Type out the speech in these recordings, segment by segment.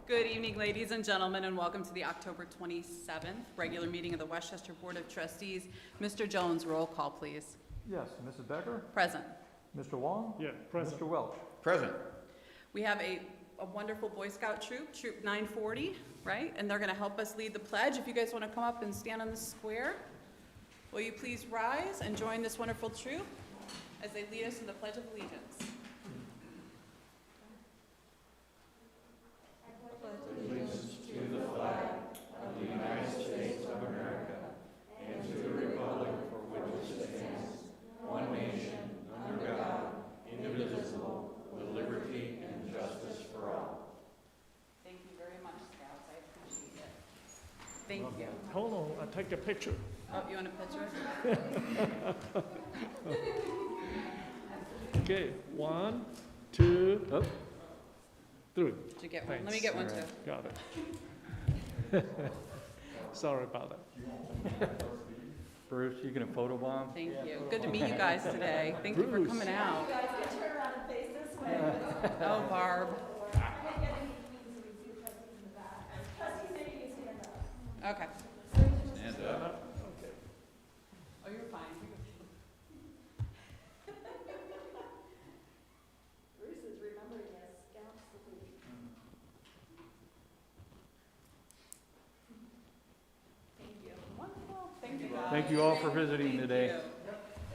Good evening, ladies and gentlemen, and welcome to the October 27th regular meeting of the Westchester Board of Trustees. Mr. Jones, roll call, please. Yes, Mrs. Becker? Present. Mr. Wong? Yeah, present. Mr. Welch? Present. We have a wonderful Boy Scout troop, Troop 940, right? And they're going to help us lead the pledge. If you guys want to come up and stand on the square, will you please rise and join this wonderful troop as they lead us in the Pledge of Allegiance. Thank you. Hold on, I'll take a picture. Oh, you want a picture? Okay, 1, 2, 3. Did you get one? Let me get one too. Got it. Sorry about that. Bruce, you gonna photobomb? Thank you. Good to meet you guys today. Thank you for Bruce. coming out. You guys can turn around and face this way. Oh, Barb. Trustees, maybe you can stand up. Okay. Stand up. Okay. Oh, you're fine. Bruce is remembering his scout salute. Thank you. Wonderful. Thank you, guys. Thank you all for visiting Thank today. you.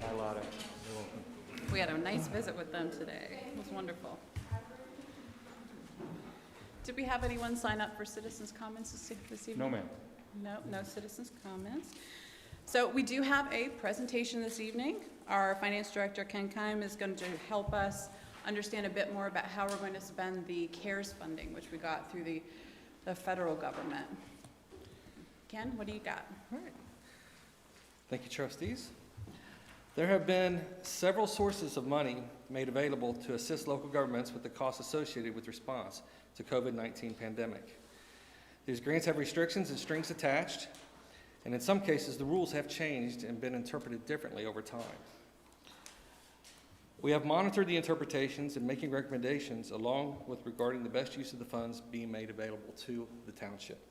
Hi, Lotta. You're welcome. We had a nice visit with them today. It was wonderful. Did we have anyone sign up for citizens' comments this evening? No, ma'am. No citizens' comments. So we do have a presentation this evening. Our finance director, Ken Keim, is going to help us understand a bit more about how we're going to spend the CARES funding, which we got through the federal government. Ken, what do you got? All right. Thank you, trustees. There have been several sources of money made available to assist local governments with the costs associated with response to COVID-19 pandemic. These grants have restrictions and strings attached, and in some cases, the rules have changed and been interpreted differently over time. We have monitored the interpretations and making recommendations along with regarding the best use of the funds being made available to the township.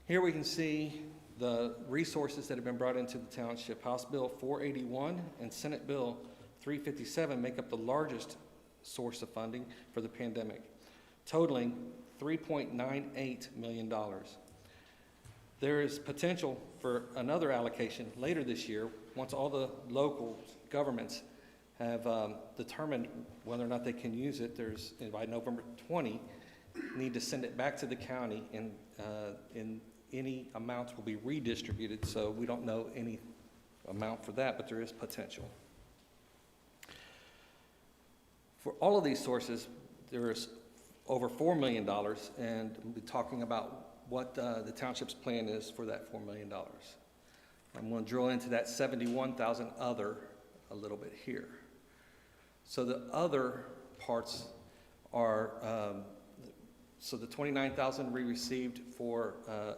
Here we can see the resources that have been brought into the township. House Bill 481 and Senate Bill 357 make up the largest source of funding for the pandemic, totaling $3.98 million. There is potential for another allocation later this year once all the local governments have determined whether or not they can use it. By November 20, need to send it back to the county, and any amounts will be redistributed, so we don't know any amount for that, but there is potential. For all of these sources, there is over $4 million, and we'll be talking about what the township's plan is for that $4 million. I'm going to drill into that 71,000 other a little bit here. So the other parts are, so the 29,000 we received for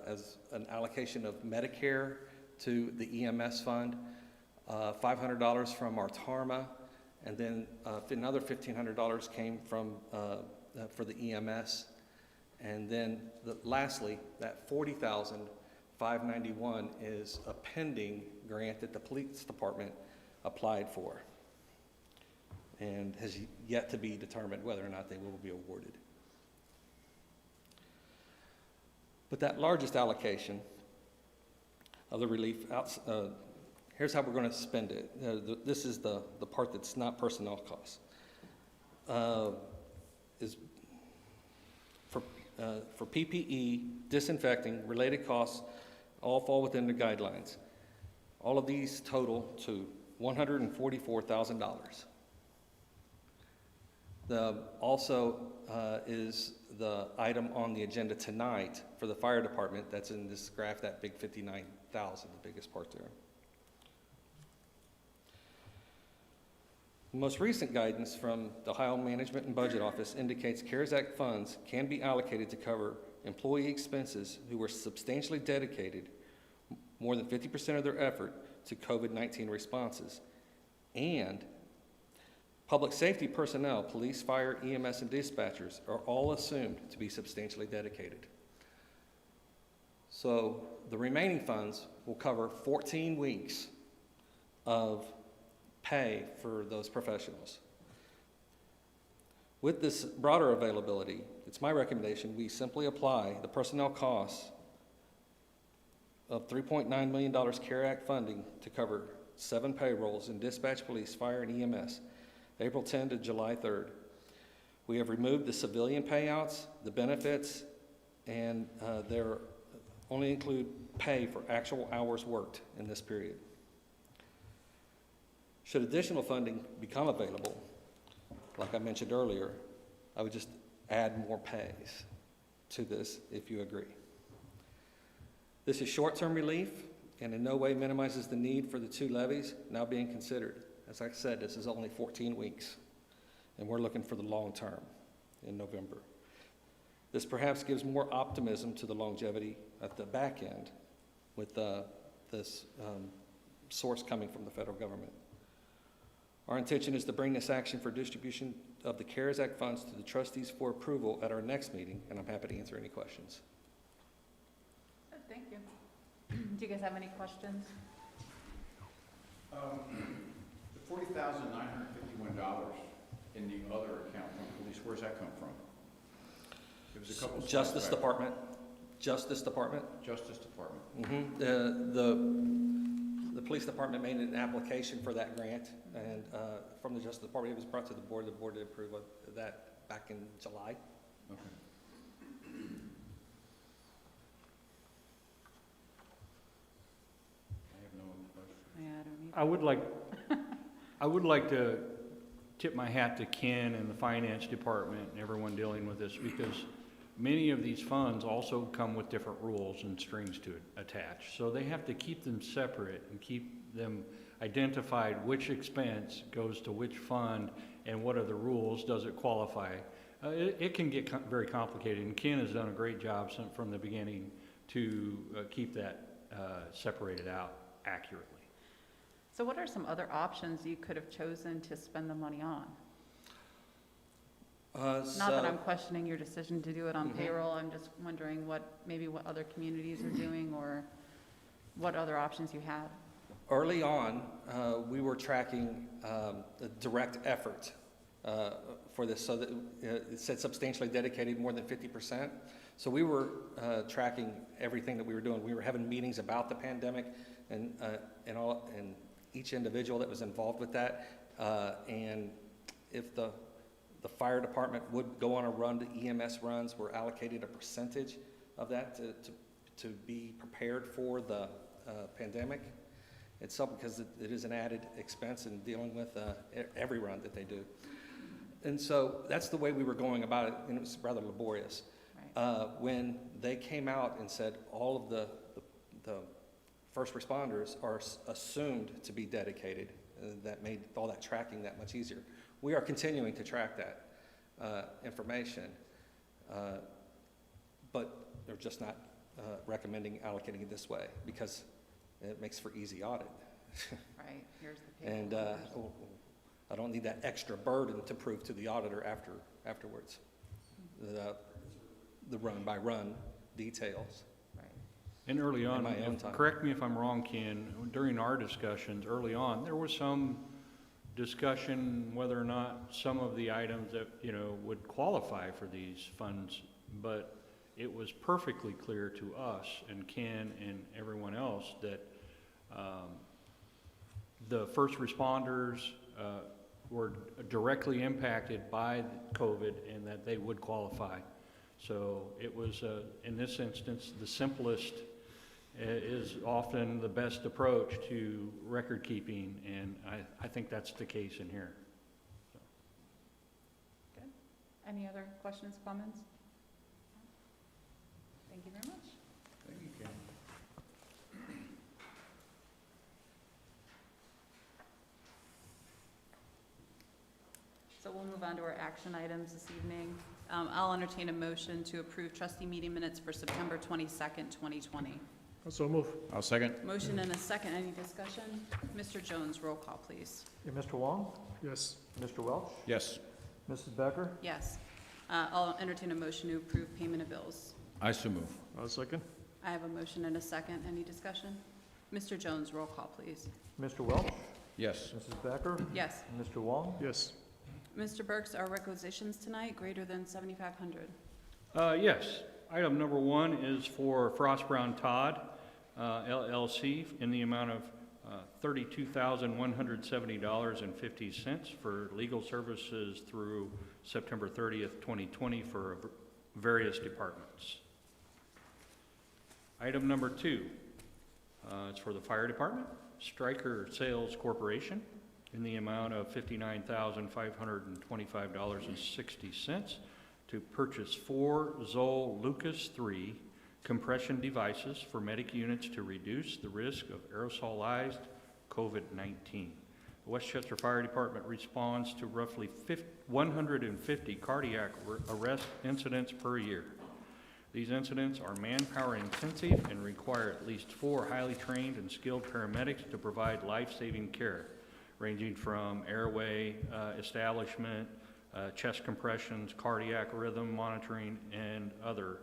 as an allocation of Medicare to the EMS fund, $500 from our TARMA, and then another $1,500 came from for the EMS, and then lastly, that $40,591 is a pending grant that the police department applied for, and has yet to be determined whether or not they will be awarded. But that largest allocation of the relief, here's how we're going to spend it. This is the part that's not personnel costs. Is for PPE, disinfecting, related costs, all fall within the guidelines. All of these total to $144,000. Also is the item on the agenda tonight for the fire department that's in this graph, that big 59,000, the biggest part there. The most recent guidance from the Ohio Management and Budget Office indicates CARES Act funds can be allocated to cover employee expenses who were substantially dedicated more than 50% of their effort to COVID-19 responses, and Public safety personnel, police, fire, EMS, and dispatchers are all assumed to be substantially dedicated. So the remaining funds will cover 14 weeks of pay for those professionals. With this broader availability, it's my recommendation we simply apply the personnel costs of $3.9 million CARE Act funding to cover 7 payrolls in dispatch, police, fire, and EMS, April 10 to July 3rd. We have removed the civilian payouts, the benefits, and they're only include pay for actual hours worked in this period. Should additional funding become available, like I mentioned earlier, I would just add more pays to this if you agree. This is short-term relief and in no way minimizes the need for the 2 levies now being considered. As I said, this is only 14 weeks, and we're looking for the long term in November. This perhaps gives more optimism to the longevity at the back end with this source coming from the federal government. Our intention is to bring this action for distribution of the CARES Act funds to the trustees for approval at our next meeting, and I'm happy to answer any questions. Thank you. Do you guys have any questions? The $40,951 in the other account from police, where's that come from? It was a couple. Justice Department. Justice Department. Justice Department. The police department made an application for that grant, and from the Justice Department, it was brought to the board. The board did approve of that back in July. Okay. I have no questions. Yeah, I don't either. I would like to tip my hat to Ken and the finance department and everyone dealing with this, because many of these funds also come with different rules and strings to attach. So they have to keep them separate and keep them identified which expense goes to which fund and what are the rules, does it qualify. It can get very complicated, and Ken has done a great job from the beginning to keep that separated out accurately. So what are some other options you could have chosen to spend the money on? Not that I'm questioning your decision to do it on payroll, I'm just wondering what other communities are doing, or what other options you have. Early on, we were tracking the direct effort for this, so that it said substantially dedicated, more than 50%. So we were tracking everything that we were doing. We were having meetings about the pandemic and each individual that was involved with that. And if the fire department would go on a run, the EMS runs were allocated a percentage of that to be prepared for the pandemic itself, because it is an added expense in dealing with every run that they do. And so that's the way we were going about it, and it was rather laborious. Right. When they came out and said all of the first responders are assumed to be dedicated, that made all that tracking that much easier. We are continuing to track that information, but they're just not recommending allocating it this way because it makes for easy audit. Right, here's the payroll. And I don't need that extra burden to prove to the auditor afterwards. The run-by-run details. Right. And early on, my own time. correct me if I'm wrong, Ken, during our discussions early on, there was some discussion whether or not some of the items that, would qualify for these funds, but it was perfectly clear to us and Ken and everyone else that the first responders were directly impacted by COVID and that they would qualify. So it was, in this instance, the simplest is often the best approach to record keeping, and I think that's the case in here. So. Good. Any other questions, comments? Thank you very much. Thank you, Ken. So we'll move on to our action items this evening. I'll entertain a motion to approve trustee meeting minutes for September 22nd, 2020. So move. I'll second. Motion and a second. Any discussion? Mr. Jones, roll call, please. Yeah, Mr. Wong? Yes. Mr. Welch? Yes. Mrs. Becker? Yes. I'll entertain a motion to approve payment of bills. I so move. I'll second. I have a motion and a second. Any discussion? Mr. Jones, roll call, please. Mr. Welch? Yes. Mrs. Becker? Yes. Mr. Wong? Yes. Mr. Burks, our requisitions tonight greater than 7,500. Yes. Item number 1 is for Frost Brown Todd, LLC, in the amount of $32,170.50 for legal services through September 30th, 2020 for various departments. Item number 2, it's for the fire department, Stryker Sales Corporation, in the amount of $59,525.60 to purchase 4 Zoll Lucas 3 compression devices for medic units to reduce the risk of aerosolized COVID-19. The Westchester Fire Department responds to roughly 150 cardiac arrest incidents per year. These incidents are manpower intensive and require at least 4 highly trained and skilled paramedics to provide life-saving care, ranging from airway establishment, chest compressions, cardiac rhythm monitoring, and other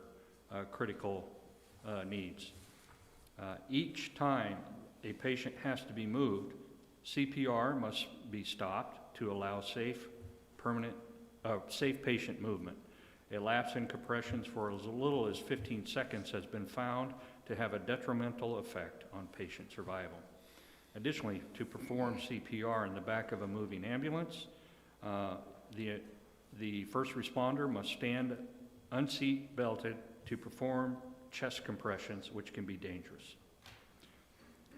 critical needs. Each time a patient has to be moved, CPR must be stopped to allow safe patient movement. A lapse in compressions for as little as 15 seconds has been found to have a detrimental effect on patient survival. Additionally, to perform CPR in the back of a moving ambulance, the first responder must stand unseat belted to perform chest compressions, which can be dangerous.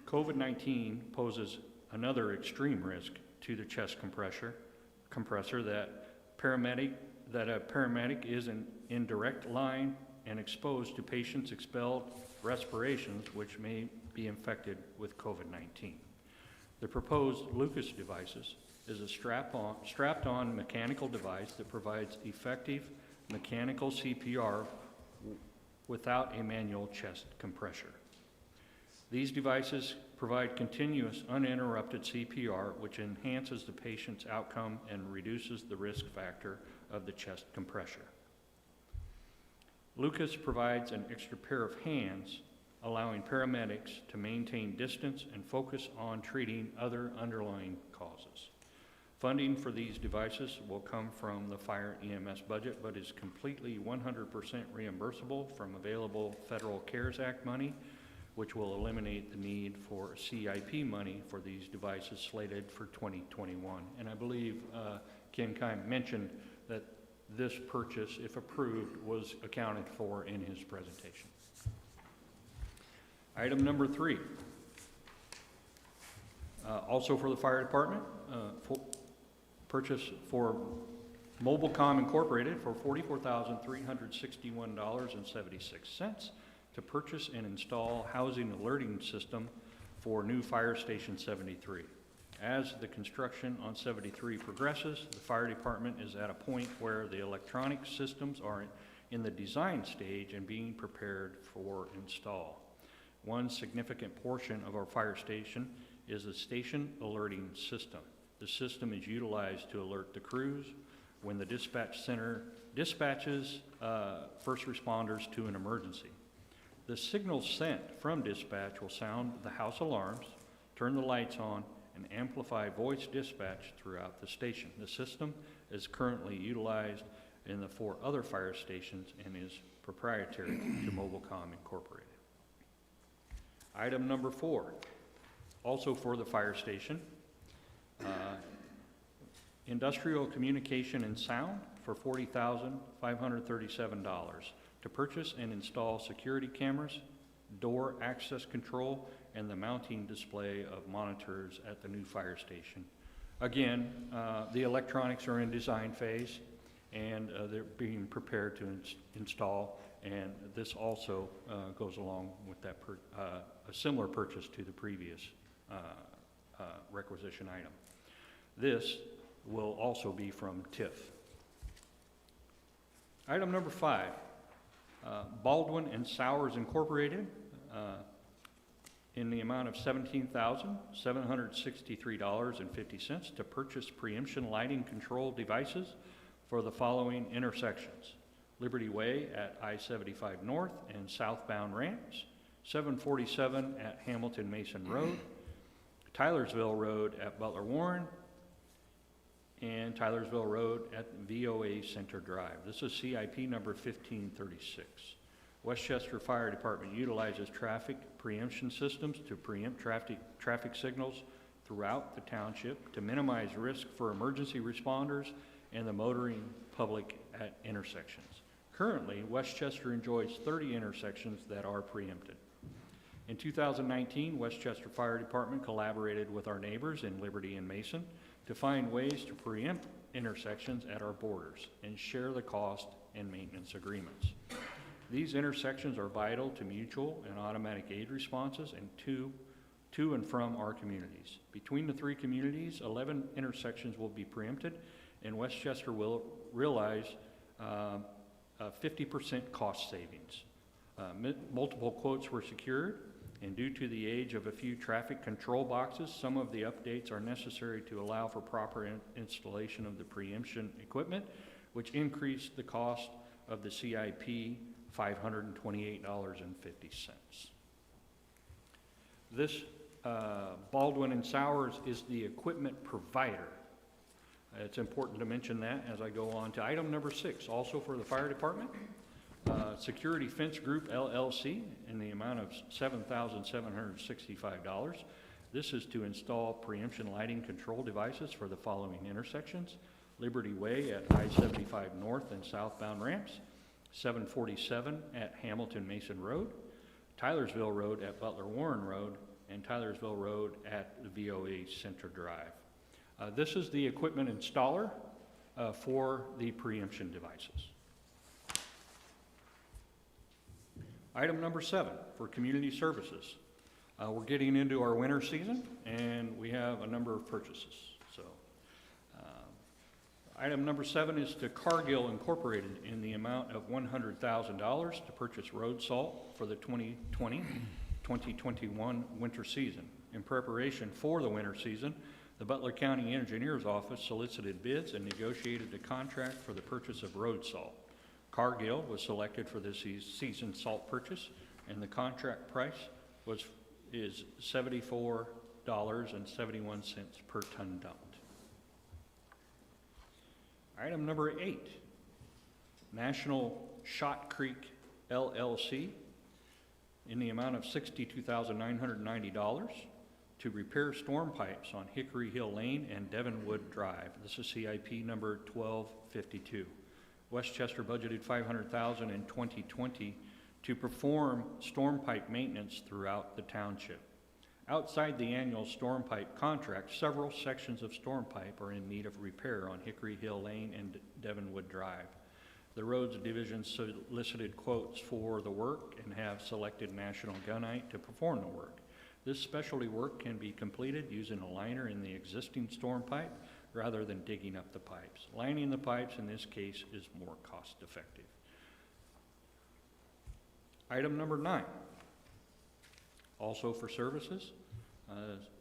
COVID-19 poses another extreme risk to the chest compressor that a paramedic is in direct line and exposed to patients' expelled respirations, which may be infected with COVID-19. The proposed Lucas devices is a strapped-on mechanical device that provides effective mechanical CPR without a manual chest compressor. These devices provide continuous, uninterrupted CPR, which enhances the patient's outcome and reduces the risk factor of the chest compressor. Lucas provides an extra pair of hands, allowing paramedics to maintain distance and focus on treating other underlying causes. Funding for these devices will come from the Fire EMS budget, but is completely 100% reimbursable from available Federal CARES Act money, which will eliminate the need for CIP money for these devices slated for 2021. And I believe Ken Kime mentioned that this purchase, if approved, was accounted for in his presentation. Item number 3, also for the fire department, purchase for Mobilecom Incorporated for $44,361.76 to purchase and install housing alerting system for new Fire Station 73. As the construction on 73 progresses, the fire department is at a point where the electronic systems are in the design stage and being prepared for install. One significant portion of our fire station is a station alerting system. The system is utilized to alert the crews when the dispatch center dispatches first responders to an emergency. The signal sent from dispatch will sound the house alarms, turn the lights on, and amplify voice dispatch throughout the station. The system is currently utilized in the 4 other fire stations and is proprietary to Mobilecom Incorporated. Item number 4, also for the fire station, industrial communication and sound for $40,537 to purchase and install security cameras, door access control, and the mounting display of monitors at the new fire station. Again, the electronics are in design phase, and they're being prepared to install, and this also goes along with that a similar purchase to the previous requisition item. This will also be from TIF. Item number 5, Baldwin and Sowers Incorporated in the amount of $17,763.50 to purchase preemption lighting control devices for the following intersections: Liberty Way at I-75 North and southbound ramps, 747 at Hamilton Mason Road, Tylersville Road at Butler Warren, and Tylersville Road at VOA Center Drive. This is CIP number 1536. Westchester Fire Department utilizes traffic preemption systems to preempt traffic signals throughout the township to minimize risk for emergency responders and the motoring public at intersections. Currently, Westchester enjoys 30 intersections that are preempted. In 2019, Westchester Fire Department collaborated with our neighbors in Liberty and Mason to find ways to preempt intersections at our borders and share the cost and maintenance agreements. These intersections are vital to mutual and automatic aid responses and to and from our communities. Between the three communities, 11 intersections will be preempted, and Westchester will realize 50% cost savings. Multiple quotes were secured, and due to the age of a few traffic control boxes, some of the updates are necessary to allow for proper installation of the preemption equipment, which increased the cost of the CIP $528.50. This Baldwin and Sowers is the equipment provider. It's important to mention that as I go on to item number 6, also for the fire department. Security Fence Group LLC in the amount of $7,765. This is to install preemption lighting control devices for the following intersections: Liberty Way at I-75 North and southbound ramps, 747 at Hamilton Mason Road, Tylersville Road at Butler Warren Road, and Tylersville Road at the VOA Center Drive. This is the equipment installer for the preemption devices. Item number 7 for community services. We're getting into our winter season, and we have a number of purchases. So, item number 7 is to Cargill Incorporated in the amount of $100,000 to purchase road salt for the 2020-2021 winter season. In preparation for the winter season, the Butler County Engineers Office solicited bids and negotiated a contract for the purchase of road salt. Cargill was selected for this season's salt purchase, and the contract price is $74.71 per ton dumped. Item number 8, National Shot Creek LLC in the amount of $62,990 to repair storm pipes on Hickory Hill Lane and Devonwood Drive. This is CIP number 1252. Westchester budgeted $500,000 in 2020 to perform storm pipe maintenance throughout the township. Outside the annual storm pipe contract, several sections of storm pipe are in need of repair on Hickory Hill Lane and Devonwood Drive. The roads division solicited quotes for the work and have selected National Gunite to perform the work. This specialty work can be completed using a liner in the existing storm pipe rather than digging up the pipes. Lining the pipes in this case is more cost effective. Item number 9, also for services.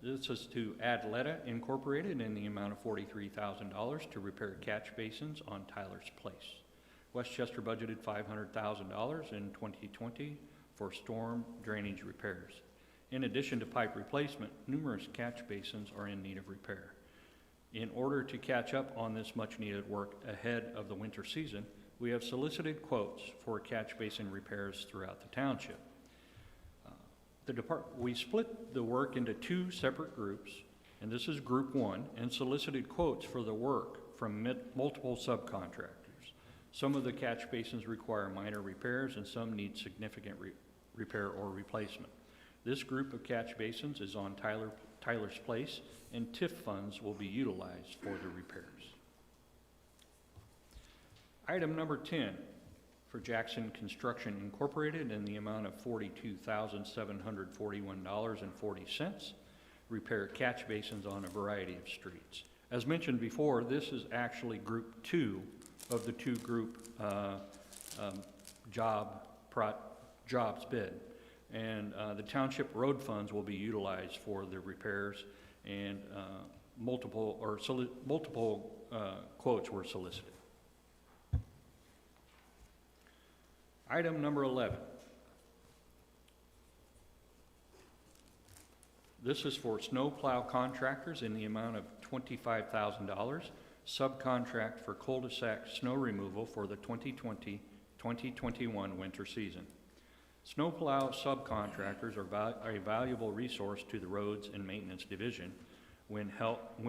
This is to Adletta Incorporated in the amount of $43,000 to repair catch basins on Tyler's Place. Westchester budgeted $500,000 in 2020 for storm drainage repairs. In addition to pipe replacement, numerous catch basins are in need of repair. In order to catch up on this much-needed work ahead of the winter season, we have solicited quotes for catch basin repairs throughout the township. We split the work into 2 separate groups, and this is Group 1, and solicited quotes for the work from multiple subcontractors. Some of the catch basins require minor repairs, and some need significant repair or replacement. This group of catch basins is on Tyler's Place, and TIF funds will be utilized for the repairs. Item number 10 for Jackson Construction Incorporated in the amount of $42,741.40, repair catch basins on a variety of streets. As mentioned before, this is actually Group 2 of the 2 group jobs bid. And the township road funds will be utilized for the repairs, and multiple quotes were solicited. Item number 11. This is for snowplow contractors in the amount of $25,000, subcontract for cul-de-sac snow removal for the 2020-2021 winter season. Snowplow subcontractors are a valuable resource to the Roads and Maintenance Division when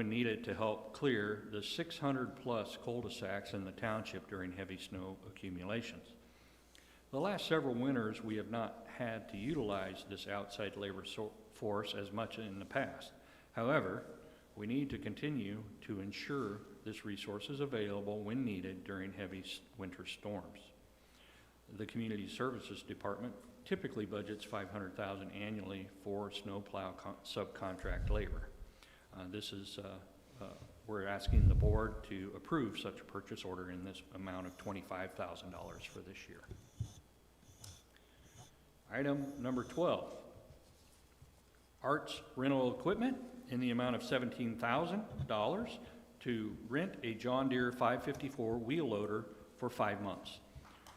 needed to help clear the 600-plus cul-de-sacs in the township during heavy snow accumulations. The last several winters, we have not had to utilize this outside labor force as much in the past. However, we need to continue to ensure this resource is available when needed during heavy winter storms. The Community Services Department typically budgets $500,000 annually for snowplow subcontract labor. We're asking the board to approve such a purchase order in this amount of $25,000 for this year. Item number 12, arts rental equipment in the amount of $17,000 to rent a John Deere 554 wheel loader for 5 months.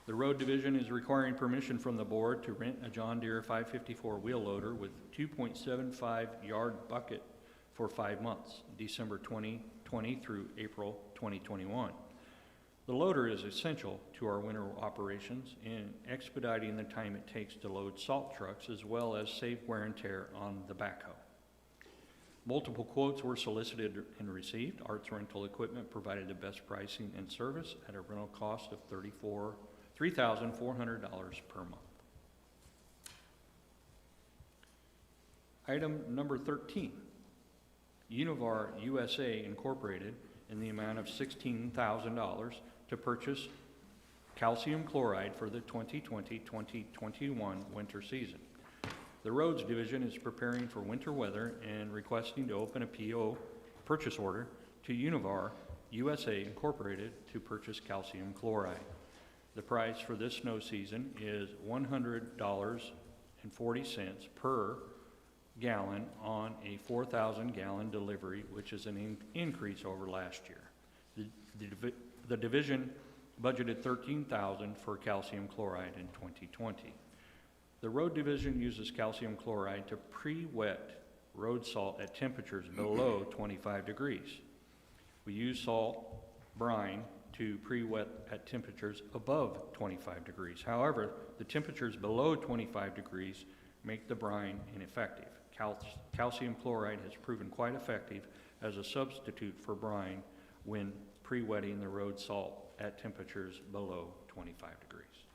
The Road Division is requiring permission from the board to rent a John Deere 554 wheel loader with 2.75 yard bucket for 5 months, December 2020 through April 2021. The loader is essential to our winter operations in expediting the time it takes to load salt trucks, as well as save wear and tear on the backhoe. Multiple quotes were solicited and received. Arts rental equipment provided the best pricing and service at a rental cost of $3,400 per month. Item number 13, Univar USA Incorporated in the amount of $16,000 to purchase calcium chloride for the 2020-2021 winter season. The Roads Division is preparing for winter weather and requesting to open a PO purchase order to Univar USA Incorporated to purchase calcium chloride. The price for this snow season is $100.40 per gallon on a 4,000 gallon delivery, which is an increase over last year. The division budgeted $13,000 for calcium chloride in 2020. The Road Division uses calcium chloride to pre-wet road salt at temperatures below 25 degrees. We use salt brine to pre-wet at temperatures above 25 degrees. However, the temperatures below 25 degrees make the brine ineffective. Calcium chloride has proven quite effective as a substitute for brine when pre-wetting the road salt at temperatures below 25 degrees.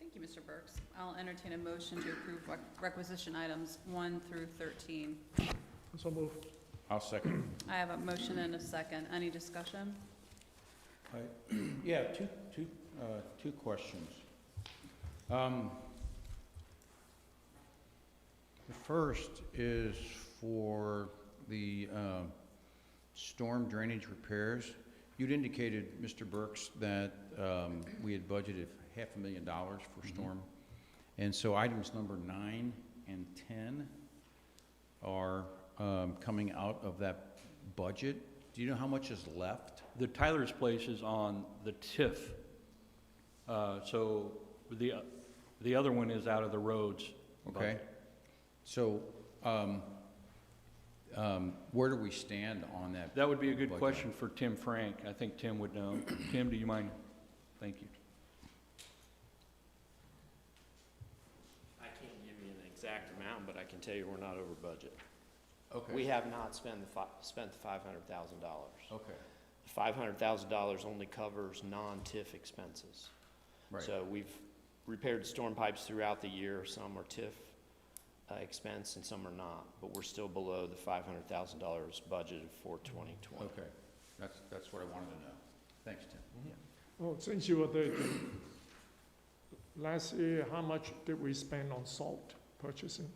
Thank you, Mr. Burks. I'll entertain a motion to approve requisition items 1 through 13. So move. I'll second. I have a motion and a second. Any discussion? Yeah, two questions. The first is for the storm drainage repairs. You'd indicated, Mr. Burks, that we had budgeted $500,000 for storm. And so items number 9 and 10 are coming out of that budget. Do you know how much is left? The Tyler's Place is on the TIF. So the other one is out of the roads Okay. budget. So where do we stand on that? That would be a good budget? question for Tim Frank. I think Tim would know. Tim, do you mind? Thank you. I can't give you an exact amount, but I can tell you we're not over budget. Okay. We have not spent the $500,000. Okay. $500,000 only covers non-TIF expenses. Right. So we've repaired storm pipes throughout the year. Some are TIF expense and some are not, but we're still below the $500,000 budgeted for 2020. Okay. That's what I wanted to know. Thanks, Tim. Oh, since you were there, Jim, last year, how much did we spend on salt purchasing?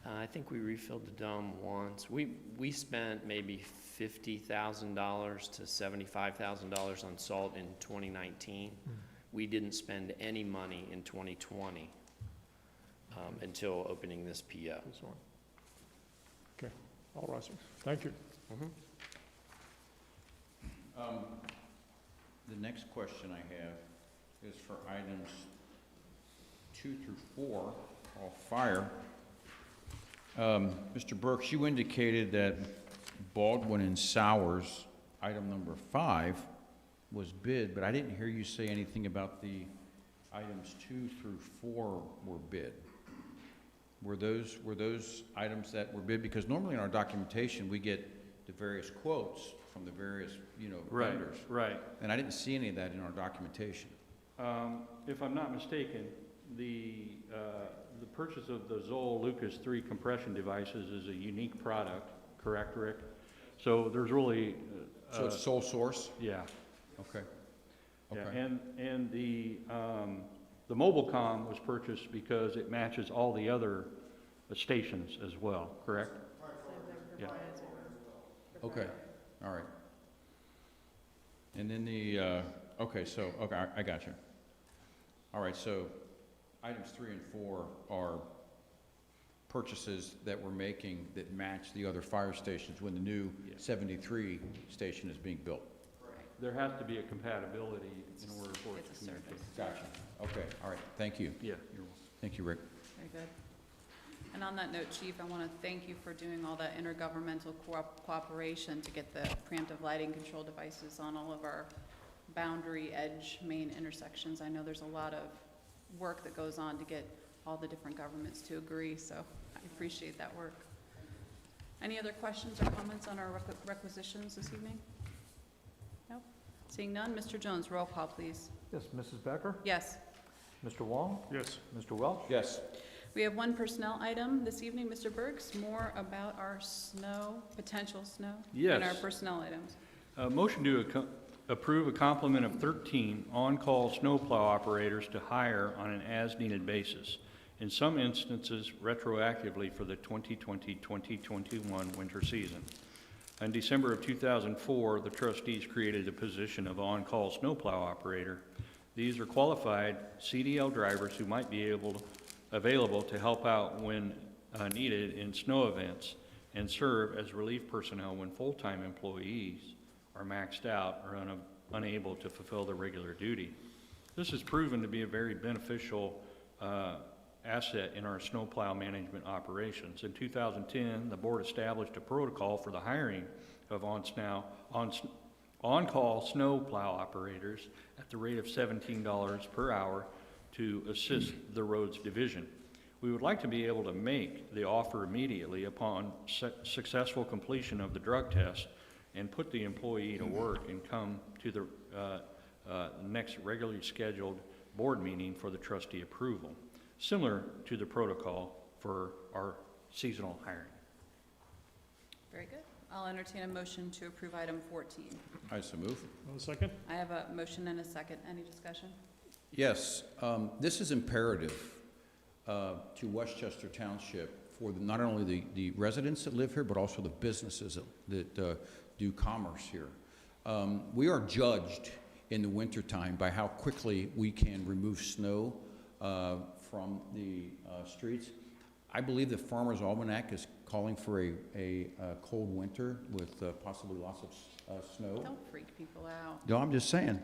I think we refilled the dome once. We spent maybe $50,000 to $75,000 on salt in 2019. we didn't spend any money in 2020 until opening this PO. This one. Okay, all right, sir. Thank you. The next question I have is for items 2 through 4, all fire. Mr. Burks, you indicated that Baldwin and Sowers, item number 5, was bid, but I didn't hear you say anything about the items 2 through 4 were bid. Were those items that were bid? Because normally in our documentation, we get the various quotes from the various, vendors. Right. And I didn't see any of that in our documentation. If I'm not mistaken, the purchase of the Zoll Lucas 3 compression devices is a unique product, correct, Rick? So there's really... So it's sole source? Yeah. Okay. Yeah, Okay. and the MobileCom was purchased because it matches all the other stations as well, correct? Yeah. Okay, all right. And then okay, I got you. All right, so items 3 and 4 are purchases that we're making that match the other fire stations when the new Yes. 73 station is being built. There has to be a compatibility in order for it It's to a communicate. service. Gotcha. Okay, all right, thank you. Yeah, you're welcome. Thank you, Rick. Very good. And on that note, Chief, I want to thank you for doing all that intergovernmental cooperation to get the preemptive lighting control devices on all of our boundary edge main intersections. I know there's a lot of work that goes on to get all the different governments to agree, so I appreciate that work. Any other questions or comments on our requisitions this evening? Nope. Seeing none, Mr. Jones, roll call, please. Yes, Mrs. Becker? Yes. Mr. Wong? Yes. Mr. Welch? Yes. We have one personnel item this evening, Mr. Burks, more about our potential snow? Yes. And our personnel items. Motion to approve a complement of 13 on-call snowplow operators to hire on an as-needed basis, in some instances retroactively for the 2020-2021 winter season. In December of 2004, the trustees created a position of on-call snowplow operator. These are qualified CDL drivers who might be available to help out when needed in snow events and serve as relief personnel when full-time employees are maxed out or unable to fulfill their regular duty. This has proven to be a very beneficial asset in our snowplow management operations. In 2010, the board established a protocol for the hiring of on-call snowplow operators at the rate of $17 per hour to assist the roads division. We would like to be able to make the offer immediately upon successful completion of the drug test and put the employee to work and come to the next regularly scheduled board meeting for the trustee approval, similar to the protocol for our seasonal hiring. Very good. I'll entertain a motion to approve item 14. I so move. One second? I have a motion and a second. Any discussion? Yes, this is imperative to Westchester Township for not only the residents that live here, but also the businesses that do commerce here. We are judged in the wintertime by how quickly we can remove snow from the streets. I believe the Farmer's Almanac is calling for a cold winter with possibly lots of snow. Don't freak people out. No, I'm just saying.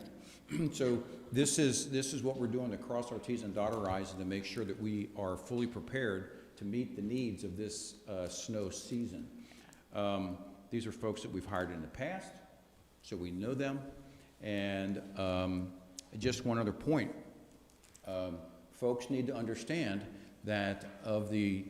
So this is what we're doing to cross our T's and dot our I's and to make sure that we are fully prepared to meet the needs of this snow season. These are folks that we've hired in the past, so we know them. And just one other point. Folks need to understand that of the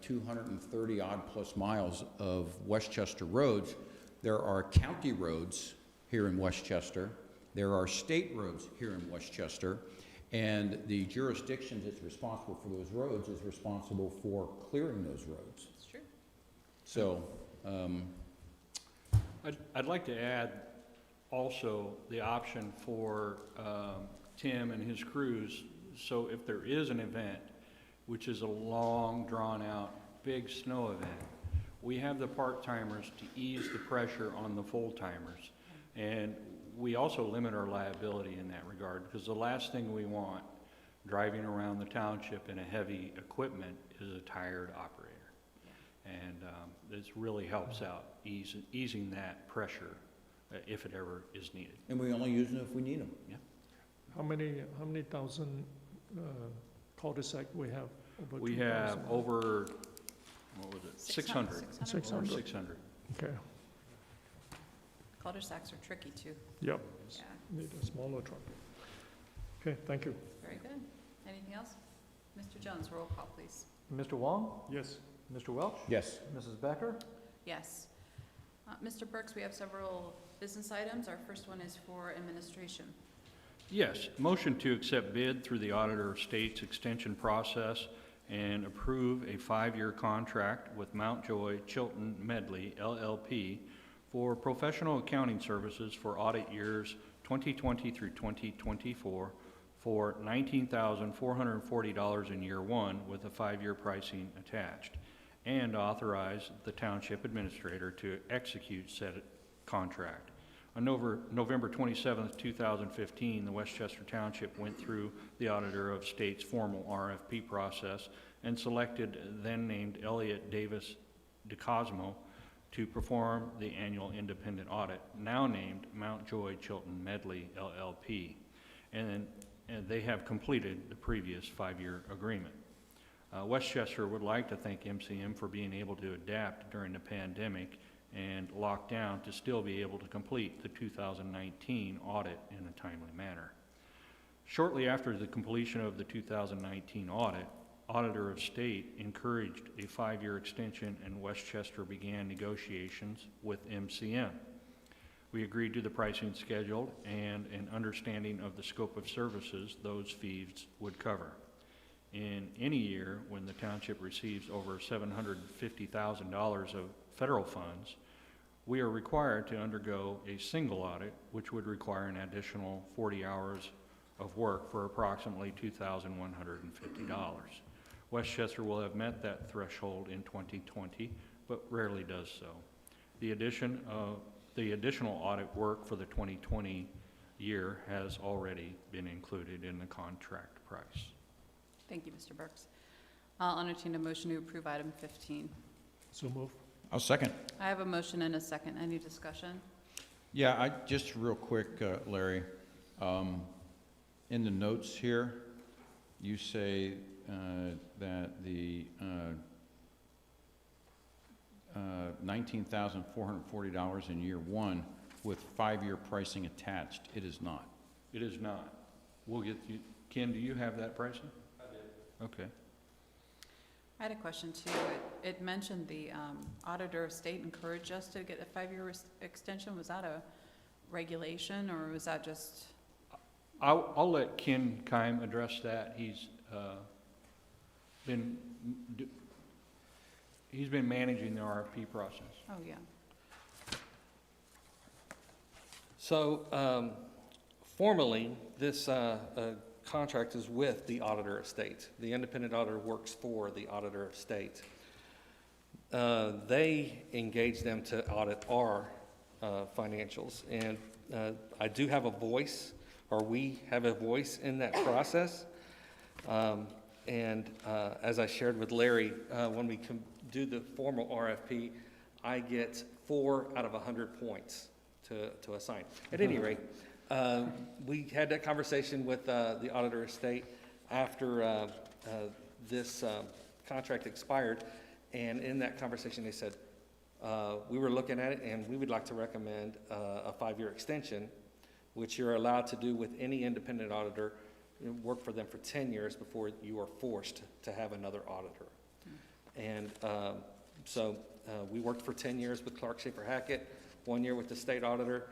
230 odd plus miles of Westchester roads, there are county roads here in Westchester. There are state roads here in Westchester, and the jurisdiction that's responsible for those roads is responsible for clearing those roads. It's true. So, I'd like to add also the option for Tim and his crews. So if there is an event, which is a long, drawn-out, big snow event, we have the part-timers to ease the pressure on the full-timers. And we also limit our liability in that regard, because the last thing we want driving around the township in a heavy equipment is a tired operator. And this really helps out easing that pressure if it ever is needed. And we only use them if we need them. How many thousand cul-de-sac we have? Over We 2,000? have over, what was it, 600. 600. Over 600. Okay, Cul-de-sacs are tricky too. yep, Yeah, need a smaller truck. Okay, thank you. very good. Anything else? Mr. Jones, roll call, please. Mr. Wong? Yes. Mr. Welch? Yes. Mrs. Becker? Yes. Mr. Burks, we have several business items. Our first one is for administration. Yes, motion to accept bid through the Auditor of State's extension process and approve a 5-year contract with Mount Joy Chilton Medley LLP for professional accounting services for audit years 2020 through 2024 for $19,440 in year 1 with a 5-year pricing attached, and authorize the Township Administrator to execute said contract. On November 27th, 2015, the Westchester Township went through the Auditor of State's formal RFP process and selected then-named Elliott Davis DeCosmo to perform the annual independent audit, now named Mount Joy Chilton Medley LLP, and they have completed the previous 5-year agreement. Westchester would like to thank MCM for being able to adapt during the pandemic and lockdown to still be able to complete the 2019 audit in a timely manner. Shortly after the completion of the 2019 audit, Auditor of State encouraged a 5-year extension, and Westchester began negotiations with MCM. We agreed to the pricing schedule and an understanding of the scope of services those fees would cover. In any year when the township receives over $750,000 of federal funds, we are required to undergo a single audit, which would require an additional 40 hours of work for approximately $2,150. Westchester will have met that threshold in 2020, but rarely does so. The additional audit work for the 2020 year has already been included in the contract price. Thank you, Mr. Burks. I'll entertain a motion to approve item 15. So move. I'll second. I have a motion and a second. Any discussion? Yeah, just real quick, Larry, in the notes here, you say that the $19,440 in year 1 with 5-year pricing attached. It is not. It is not. We'll get you, Ken, do you have that pricing? I did. Okay. I had a question too. It mentioned the Auditor of State encouraged us to get a 5-year extension. Was that a regulation, or was that just? I'll let Ken Keim address that. He's been managing the RFP process. Oh, yeah. So formally, this contract is with the Auditor of State. The independent auditor works for the Auditor of State. They engage them to audit our financials, and I do have a voice, or we have a voice in that process. As I shared with Larry, when we do the formal RFP, I get 4 out of 100 points to assign. At any rate, we had that conversation with the Auditor of State after this contract expired, and in that conversation they said, we were looking at it and we would like to recommend a 5-year extension, which you're allowed to do with any independent auditor. You work for them for 10 years before you are forced to have another auditor. And so we worked for 10 years with Clark Schaefer Hackett, 1 year with the state auditor,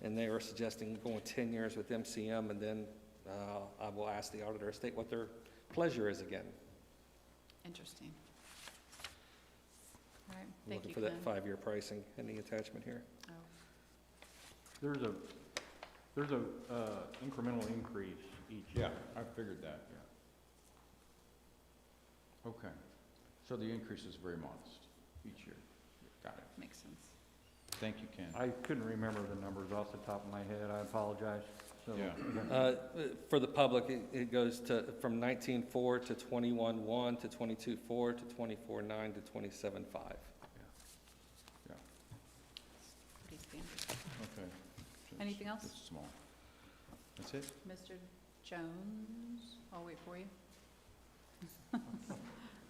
and they were suggesting going 10 years with MCM, and then I will ask the Auditor of State what their pleasure is again. Interesting. All right, thank you, Looking for that Ken. 5-year pricing in the attachment here. Oh, There's a incremental increase each year. I figured that. Yeah. Okay. So the increase is very modest each year. Got it. makes sense. Thank you, Ken. I couldn't remember the numbers off the top of my head, I apologize. So, Yeah. For the public, it goes from 19.4 to 21.1 to 22.4 to 24.9 to 27.5. Pretty standard. Okay. Anything else? It's small. That's it? Mr. Jones, I'll wait for you.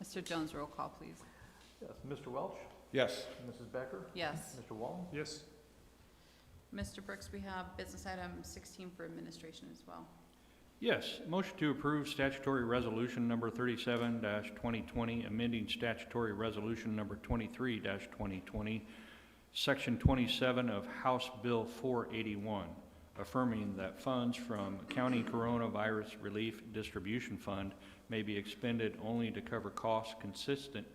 Mr. Jones, roll call, please. Yes. Mr. Welch? Yes. Mrs. Becker? Yes. Mr. Wong? Yes, Mr. Brooks, we have business item 16 for administration as well. yes, motion to approve statutory resolution number 37-2020, amending statutory resolution number 23-2020, section 27 of House Bill 481, affirming that funds from County Coronavirus Relief Distribution Fund may be expended only to cover costs consistent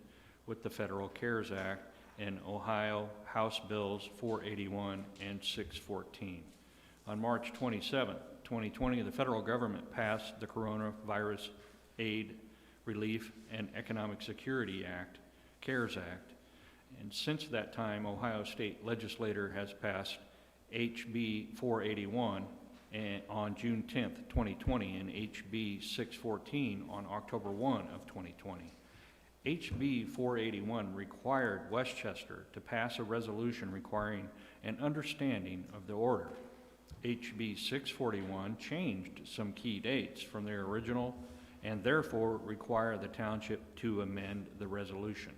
with the Federal CARES Act and Ohio House Bills 481 and 614. On March 27, 2020, the federal government passed the Coronavirus Aid, Relief, and Economic Security Act, CARES Act, and since that time, Ohio State Legislature has passed HB 481 on June 10th, 2020, and HB 614 on October 1 of 2020. HB 481 required Westchester to pass a resolution requiring an understanding of the order. HB 641 changed some key dates from their original and therefore require the township to amend the resolution.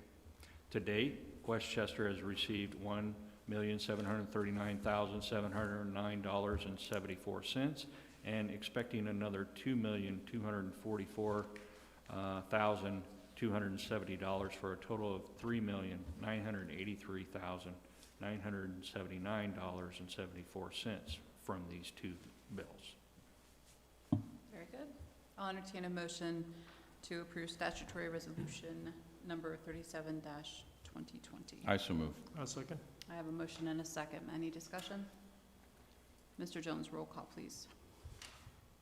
To date, Westchester has received $1,739,709.74 and expecting another $2,244,270 for a total of $3,983,979.74 from these two bills. Very good. I'll entertain a motion to approve statutory resolution number 37-2020. I so move. a second. I have a motion and a second. Any discussion? Mr. Jones, roll call, please.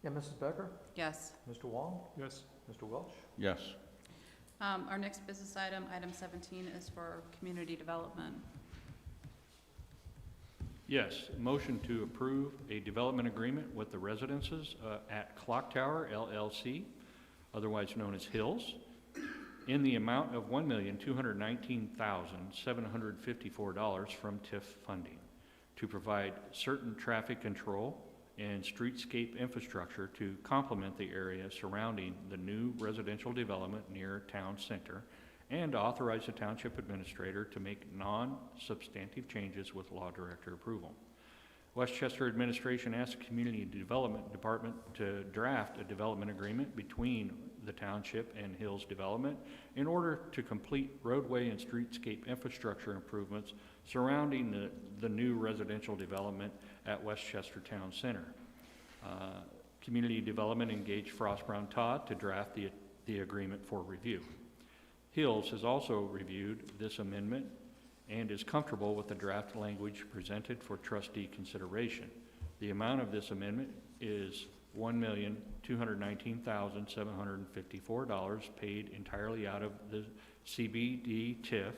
Yeah. Mrs. Becker? Yes. Mr. Wong? Yes, Mr. Welch? Yes. Our next business item, item 17, is for community development. Yes, motion to approve a development agreement with the residences at Clock Tower LLC, otherwise known as Hills, in the amount of $1,219,754 from TIF funding to provide certain traffic control and streetscape infrastructure to complement the area surrounding the new residential development near town center, and authorize the township administrator to make non-substantive changes with law director approval. Westchester administration asked the Community Development Department to draft a development agreement between the township and Hills Development in order to complete roadway and streetscape infrastructure improvements surrounding the new residential development at Westchester Town Center. Community Development engaged Frost Brown Todd to draft the agreement for review. Hills has also reviewed this amendment and is comfortable with the draft language presented for trustee consideration. The amount of this amendment is $1,219,754 paid entirely out of the CBD TIF,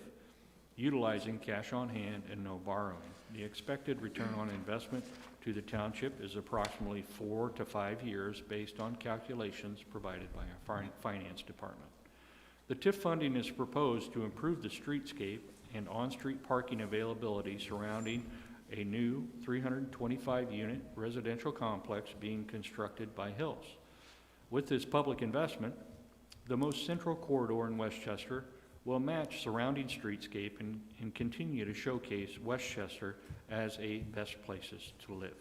utilizing cash on hand and no borrowing. The expected return on investment to the township is approximately 4 to 5 years based on calculations provided by our finance department. The TIF funding is proposed to improve the streetscape and on-street parking availability surrounding a new 325-unit residential complex being constructed by Hills. With this public investment, the most central corridor in Westchester will match surrounding streetscape and continue to showcase Westchester as a best places to live.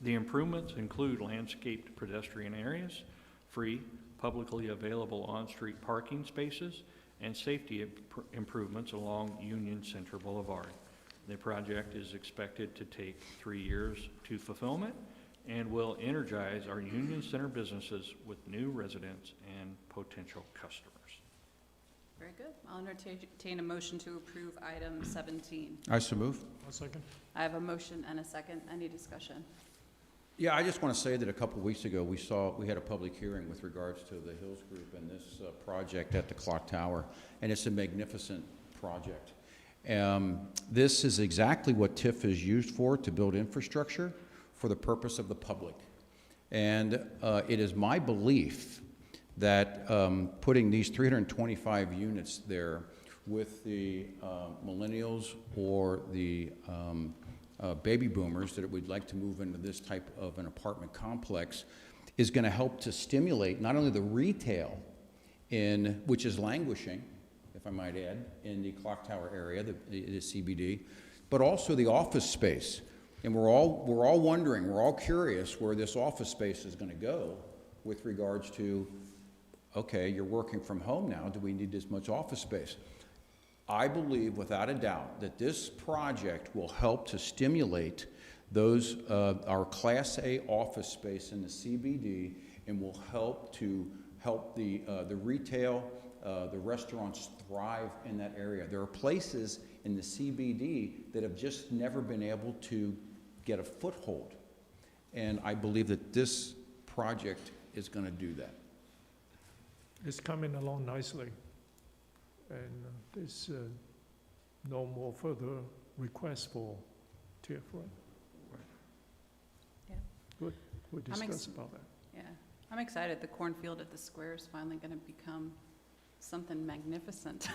The improvements include landscaped pedestrian areas, free, publicly available on-street parking spaces, and safety improvements along Union Center Boulevard. The project is expected to take 3 years to fulfillment and will energize our Union Center businesses with new residents and potential customers. Very good. I'll entertain a motion to approve item 17. I so move. a second. I have a motion and a second. Any discussion? Yeah, I just want to say that a couple weeks ago, we had a public hearing with regards to the Hills Group and this project at the Clock Tower, and it's a magnificent project. This is exactly what TIF is used for, to build infrastructure for the purpose of the public. And it is my belief that putting these 325 units there with the millennials or the baby boomers that would like to move into this type of an apartment complex is going to help to stimulate not only the retail, which is languishing, if I might add, in the clock tower area, the CBD, but also the office space. And we're all wondering, we're all curious where this office space is going to go with regards to, okay, you're working from home now, do we need this much office space? I believe without a doubt that this project will help to stimulate those, our Class A office space in the CBD, and will help the retail, the restaurants thrive in that area. There are places in the CBD that have just never been able to get a foothold. And I believe that this project is going to do that. It's coming along nicely. And there's no more further requests for TIF, right? Yeah. Good, we'll I'm discuss about that. Yeah, I'm excited. The cornfield at the square is finally going to become something magnificent.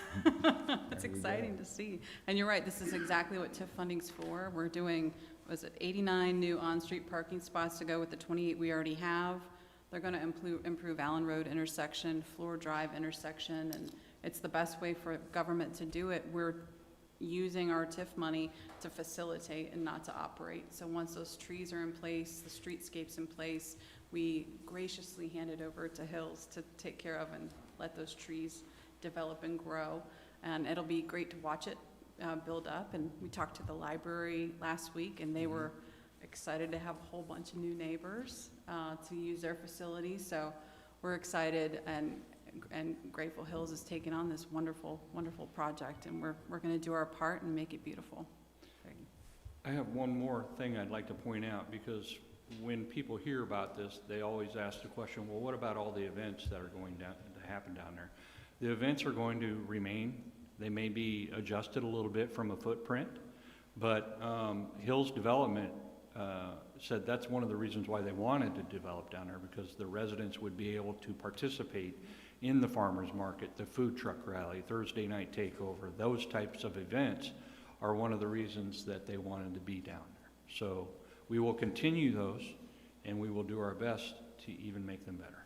It's exciting to see. And you're right, this is exactly what TIF funding's for. We're doing, 89 new on-street parking spots to go with the 28 we already have. They're going to improve Allen Road intersection, Floor Drive intersection, and it's the best way for government to do it. We're using our TIF money to facilitate and not to operate. So once those trees are in place, the streetscape's in place, we graciously hand it over to Hills to take care of and let those trees develop and grow. And it'll be great to watch it build up. And we talked to the library last week, and they were excited to have a whole bunch of new neighbors to use their facilities. So we're excited, and Grateful Hills is taking on this wonderful, wonderful project, and we're going to do our part and make it beautiful. I have one more thing I'd like to point out, because when people hear about this, they always ask the question, well, what about all the events that are going to happen down there? The events are going to remain. They may be adjusted a little bit from a footprint, but Hills Development said that's one of the reasons why they wanted to develop down there, because the residents would be able to participate in the farmers market, the food truck rally, Thursday night takeover. Those types of events are one of the reasons that they wanted to be down there. So we will continue those, and we will do our best to even make them better.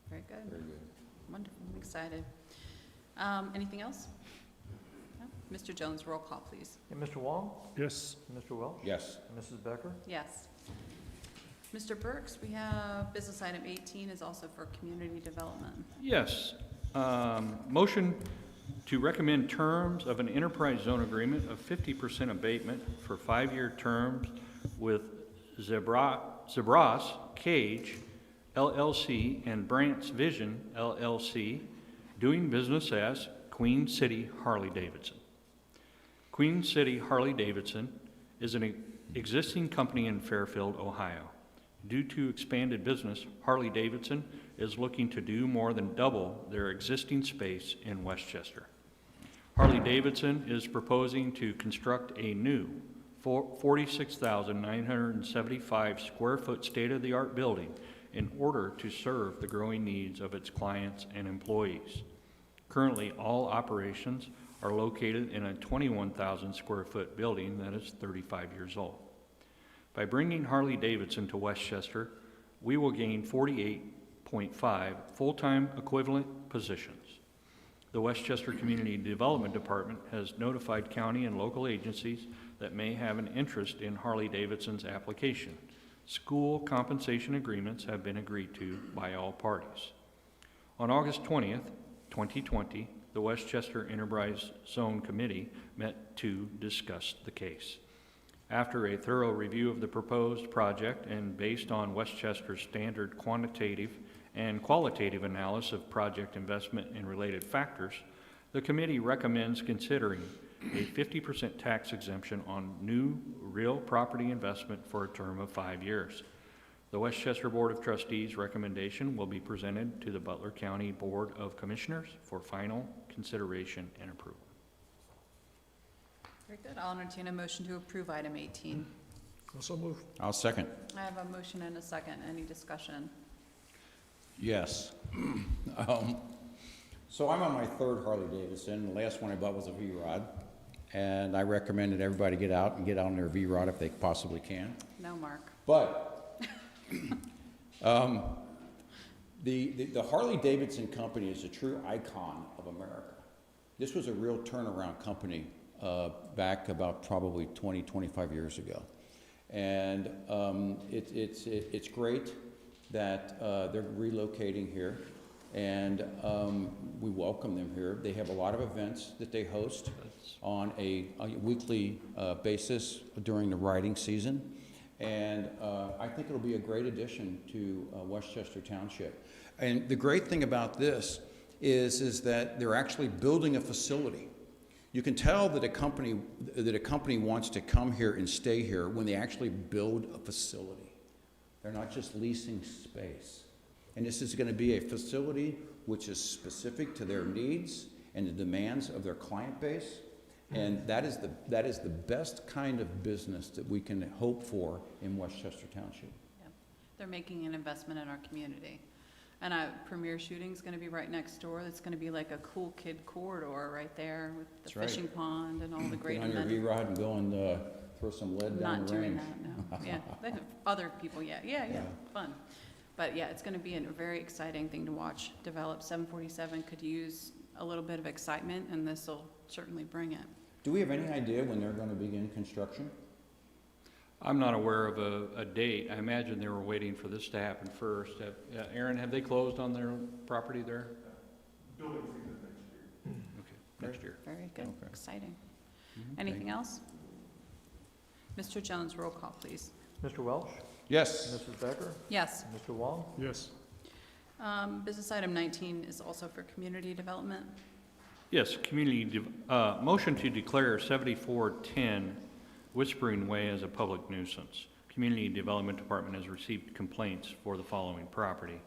Very good. Very good. Wonderful. I'm excited. Anything else? No? Mr. Jones, roll call, please. And Mr. Wong, Yes, Mr. Welch, Yes. and Mrs. Becker. Yes. Mr. Burks, we have business item 18 is also for community development. Yes. Motion to recommend terms of an enterprise zone agreement of 50% abatement for 5-year terms with Zebras Cage LLC and Brant's Vision LLC, doing business as Queen City Harley-Davidson. Queen City Harley-Davidson is an existing company in Fairfield, Ohio. Due to expanded business, Harley-Davidson is looking to do more than double their existing space in Westchester. Harley-Davidson is proposing to construct a new 46,975 square foot state-of-the-art building in order to serve the growing needs of its clients and employees. Currently, all operations are located in a 21,000 square foot building that is 35 years old. By bringing Harley-Davidson to Westchester, we will gain 48.5 full-time equivalent positions. The Westchester Community Development Department has notified county and local agencies that may have an interest in Harley-Davidson's application. School compensation agreements have been agreed to by all parties. On August 20th, 2020, the Westchester Enterprise Zone Committee met to discuss the case. After a thorough review of the proposed project and based on Westchester's standard quantitative and qualitative analysis of project investment and related factors, the committee recommends considering a 50% tax exemption on new real property investment for a term of 5 years. The Westchester Board of Trustees recommendation will be presented to the Butler County Board of Commissioners for final consideration and approval. Very good. I'll entertain a motion to approve item 18. Also move. I'll second. I have a motion and a second. Any discussion? Yes. So I'm on my third Harley Davidson. The last one I bought was a V-Rod. And I recommend that everybody get out on their V-Rod if they possibly can. No, Mark. But the Harley Davidson company is a true icon of America. This was a real turnaround company back about probably 20, 25 years ago. And it's great that they're relocating here, and we welcome them here. They have a lot of events that they host on a weekly basis during the riding season. And I think it'll be a great addition to Westchester Township. And the great thing about this is that they're actually building a facility. You can tell that a company wants to come here and stay here when they actually build a facility. They're not just leasing space. And this is going to be a facility which is specific to their needs and the demands of their client base. And that is the best kind of business that we can hope for in Westchester Township. Yeah. They're making an investment in our community. And a premier shooting is going to be right next door. It's going to be like a cool kid corridor right there with the That's right. fishing pond and all the great Get on your amenities. V-Rod and go and throw some lead down Not the doing range. that, no. Yeah, they have other people, yeah, fun. But yeah, it's going to be a very exciting thing to watch develop. 747 could use a little bit of excitement, and this will certainly bring it. Do we have any idea when they're going to begin construction? I'm not aware of a date. I imagine they were waiting for this to happen first. Aaron, have they closed on their property there? Building season next year. Okay, next year. Very good, Okay. exciting. Mhm. Anything else? Mr. Jones, roll call, please. Mr. Welch? Yes. Mrs. Becker? Yes. Mr. Wong? Yes. Business item 19 is also for community development. Yes, motion to declare 7410 Whispering Way as a public nuisance. Community Development Department has received complaints for the following property.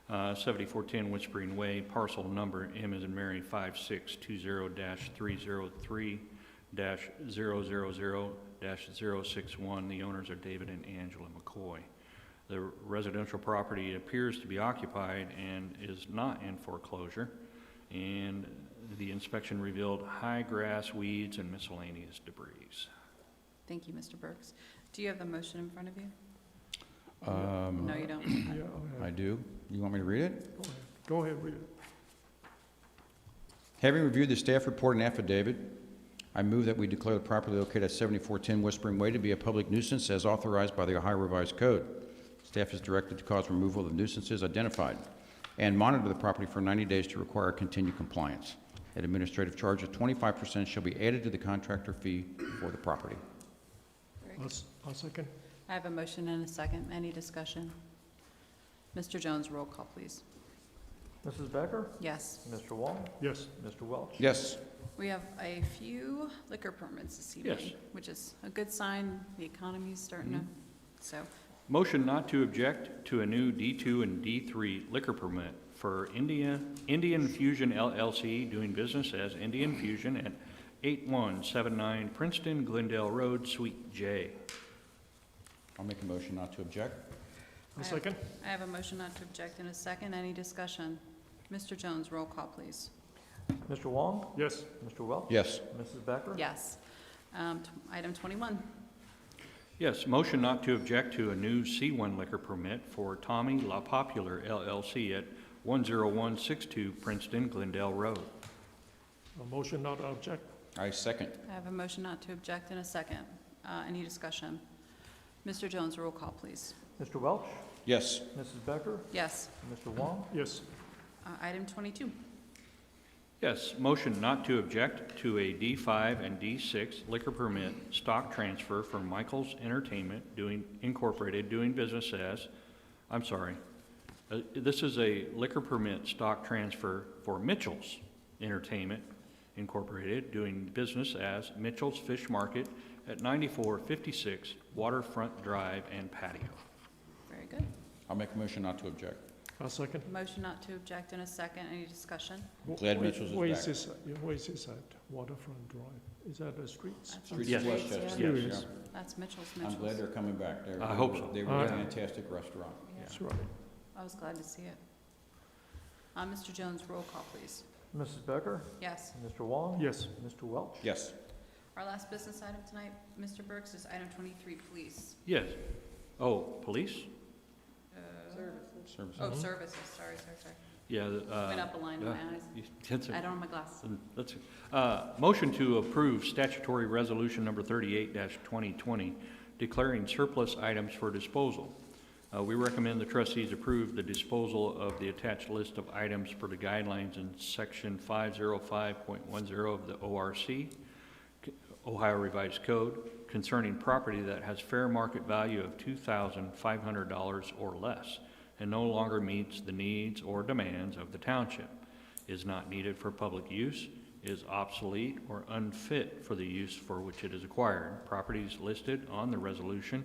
7410 Whispering Way, parcel number M as in Mary 5620-303-000-061. The owners are David and Angela McCoy. The residential property appears to be occupied and is not in foreclosure, and the inspection revealed high grass, weeds, and miscellaneous debris. Thank you, Mr. Burks. Do you have the motion in front of you? Um, No, you don't. Yeah, I do. You want me to read it? Go ahead, read it. Having reviewed the staff report and affidavit, I move that we declare the property located at 7410 Whispering Way to be a public nuisance as authorized by the Ohio Revised Code. Staff is directed to cause removal of the nuisances identified and monitor the property for 90 days to require continued compliance. An administrative charge of 25% shall be added to the contractor fee for the property. Very good. I'll second. I have a motion and a second. Any discussion? Mr. Jones, roll call, please. Mrs. Becker? Yes. Mr. Wong? Yes. Mr. Welch? Yes. We have a few liquor permits this evening, Yes. which is a good sign. The economy's starting to, so. Motion not to object to a new D2 and D3 liquor permit for Indian Fusion LLC doing business as Indian Fusion at 8179 Princeton Glendale Road, Suite J. I'll make a motion not to object. I'll second. I have a motion not to object in a second. Any discussion? Mr. Jones, roll call, please. Mr. Wong? Yes. Mr. Welch? Yes. Mrs. Becker? Yes. Item 21. Yes, motion not to object to a new C1 liquor permit for Tommy La Popular LLC at 10162 Princeton Glendale Road. A motion not to object. I second. I have a motion not to object in a second. Any discussion? Mr. Jones, roll call, please. Mr. Welch? Yes. Mrs. Becker? Yes. Mr. Wong? Yes. Item 22. Yes, motion not to object to a D5 and D6 liquor permit stock transfer for Michael's Entertainment Incorporated doing business as, this is a liquor permit stock transfer for Mitchell's Entertainment Incorporated doing business as Mitchell's Fish Market at 9456 Waterfront Drive and Patio. Very good. I'll make a motion not to object. I'll second. Motion not to object in a second. Any discussion? Glad Mitchell's is Where back. is this, where is this at? Waterfront Drive. Is that the streets? That's Streets Yes. of Westchester, Yeah. yes, Yes. yeah. That's Mitchell's. I'm glad they're coming back. I hope so. They were All a right. fantastic restaurant. Yeah, That's right. I was glad to see it. Mr. Jones, roll call, please. Mrs. Becker? Yes. Mr. Wong? Yes. Mr. Welch? Yes. Our last business item tonight, Mr. Burks, is item 23, police. Yes. Oh, police? Services. Oh, Mhm. services, sorry. Yeah. Went up a line in my eyes. That's I don't have my glasses. Motion to approve statutory resolution number 38-2020, declaring surplus items for disposal. We recommend the trustees approve the disposal of the attached list of items per the guidelines in section 505.10 of the ORC, Ohio Revised Code, concerning property that has fair market value of $2,500 or less and no longer meets the needs or demands of the township, is not needed for public use, is obsolete or unfit for the use for which it is acquired. Properties listed on the resolution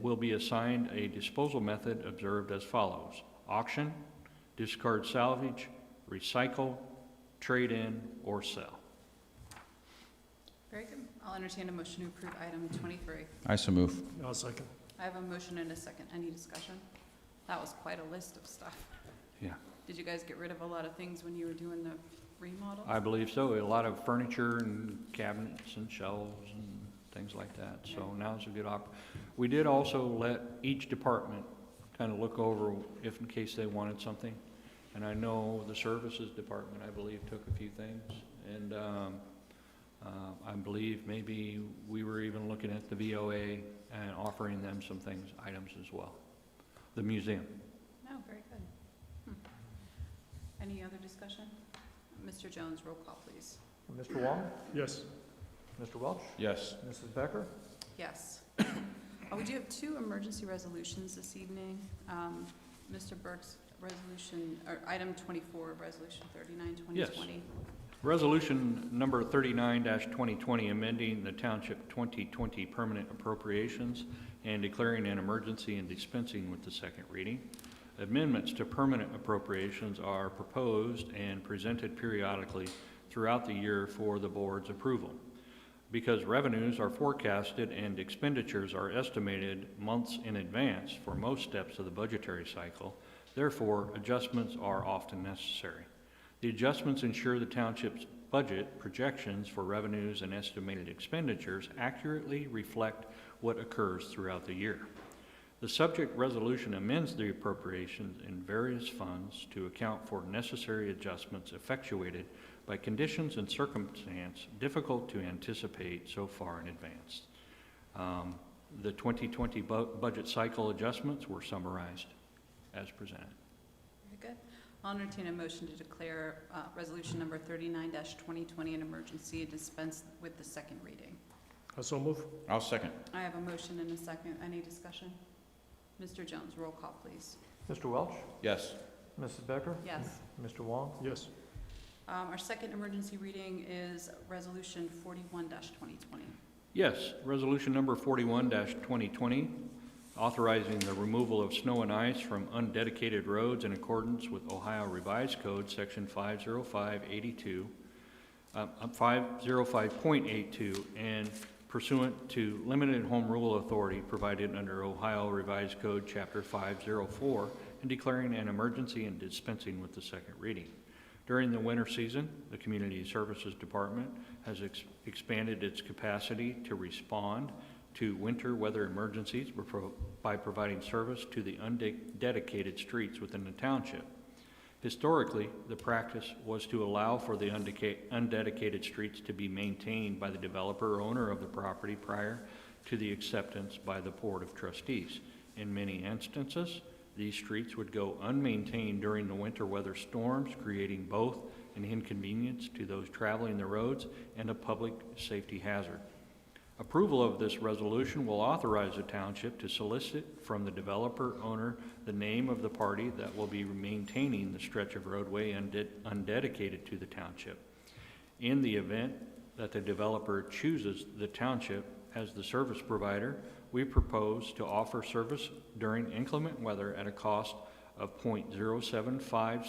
will be assigned a disposal method observed as follows: auction, discard salvage, recycle, trade-in, or sell. Very good. I'll entertain a motion to approve item 23. I so move. I'll second. I have a motion and a second. Any discussion? That was quite a list of stuff. Yeah. Did you guys get rid of a lot of things when you were doing the remodel? I believe so. A lot of furniture and cabinets and shelves and things like that. So now's a good we did also let each department kind of look over if in case they wanted something. And I know the services department, I believe, took a few things. And I believe maybe we were even looking at the VOA and offering them some things, items as well. The museum. No, very good. Any other discussion? Mr. Jones, roll call, please. Mr. Wong? Yes. Mr. Welch? Yes. Mrs. Becker? Yes. We do have two emergency resolutions this evening. Mr. Burke's resolution, or item 24, resolution 39, 2020. Resolution number 39-2020, amending the Township 2020 permanent appropriations and declaring an emergency and dispensing with the second reading. Amendments to permanent appropriations are proposed and presented periodically throughout the year for the board's approval. Because revenues are forecasted and expenditures are estimated months in advance for most steps of the budgetary cycle, therefore adjustments are often necessary. The adjustments ensure the township's budget projections for revenues and estimated expenditures accurately reflect what occurs throughout the year. The subject resolution amends the appropriations in various funds to account for necessary adjustments effectuated by conditions and circumstance difficult to anticipate so far in advance. The 2020 budget cycle adjustments were summarized as presented. Very good. I'll entertain a motion to declare resolution number 39-2020 an emergency and dispense with the second reading. I so move. I'll second. I have a motion and a second. Any discussion? Mr. Jones, roll call, please. Mr. Welch? Yes. Mrs. Becker? Yes. Mr. Wong? Yes. Our second emergency reading is resolution 41-2020. Yes, resolution number 41-2020, authorizing the removal of snow and ice from undedicated roads in accordance with Ohio Revised Code, section 505.82, and pursuant to limited home rule authority provided under Ohio Revised Code, chapter 504, and declaring an emergency and dispensing with the second reading. During the winter season, the Community Services Department has expanded its capacity to respond to winter weather emergencies by providing service to the undedicated streets within the township. Historically, the practice was to allow for the undedicated streets to be maintained by the developer or owner of the property prior to the acceptance by the Board of Trustees. In many instances, these streets would go unmaintained during the winter weather storms, creating both an inconvenience to those traveling the roads and a public safety hazard. Approval of this resolution will authorize the township to solicit from the developer owner the name of the party that will be maintaining the stretch of roadway undedicated to the township. In the event that the developer chooses the township as the service provider, we propose to offer service during inclement weather at a cost of 0.075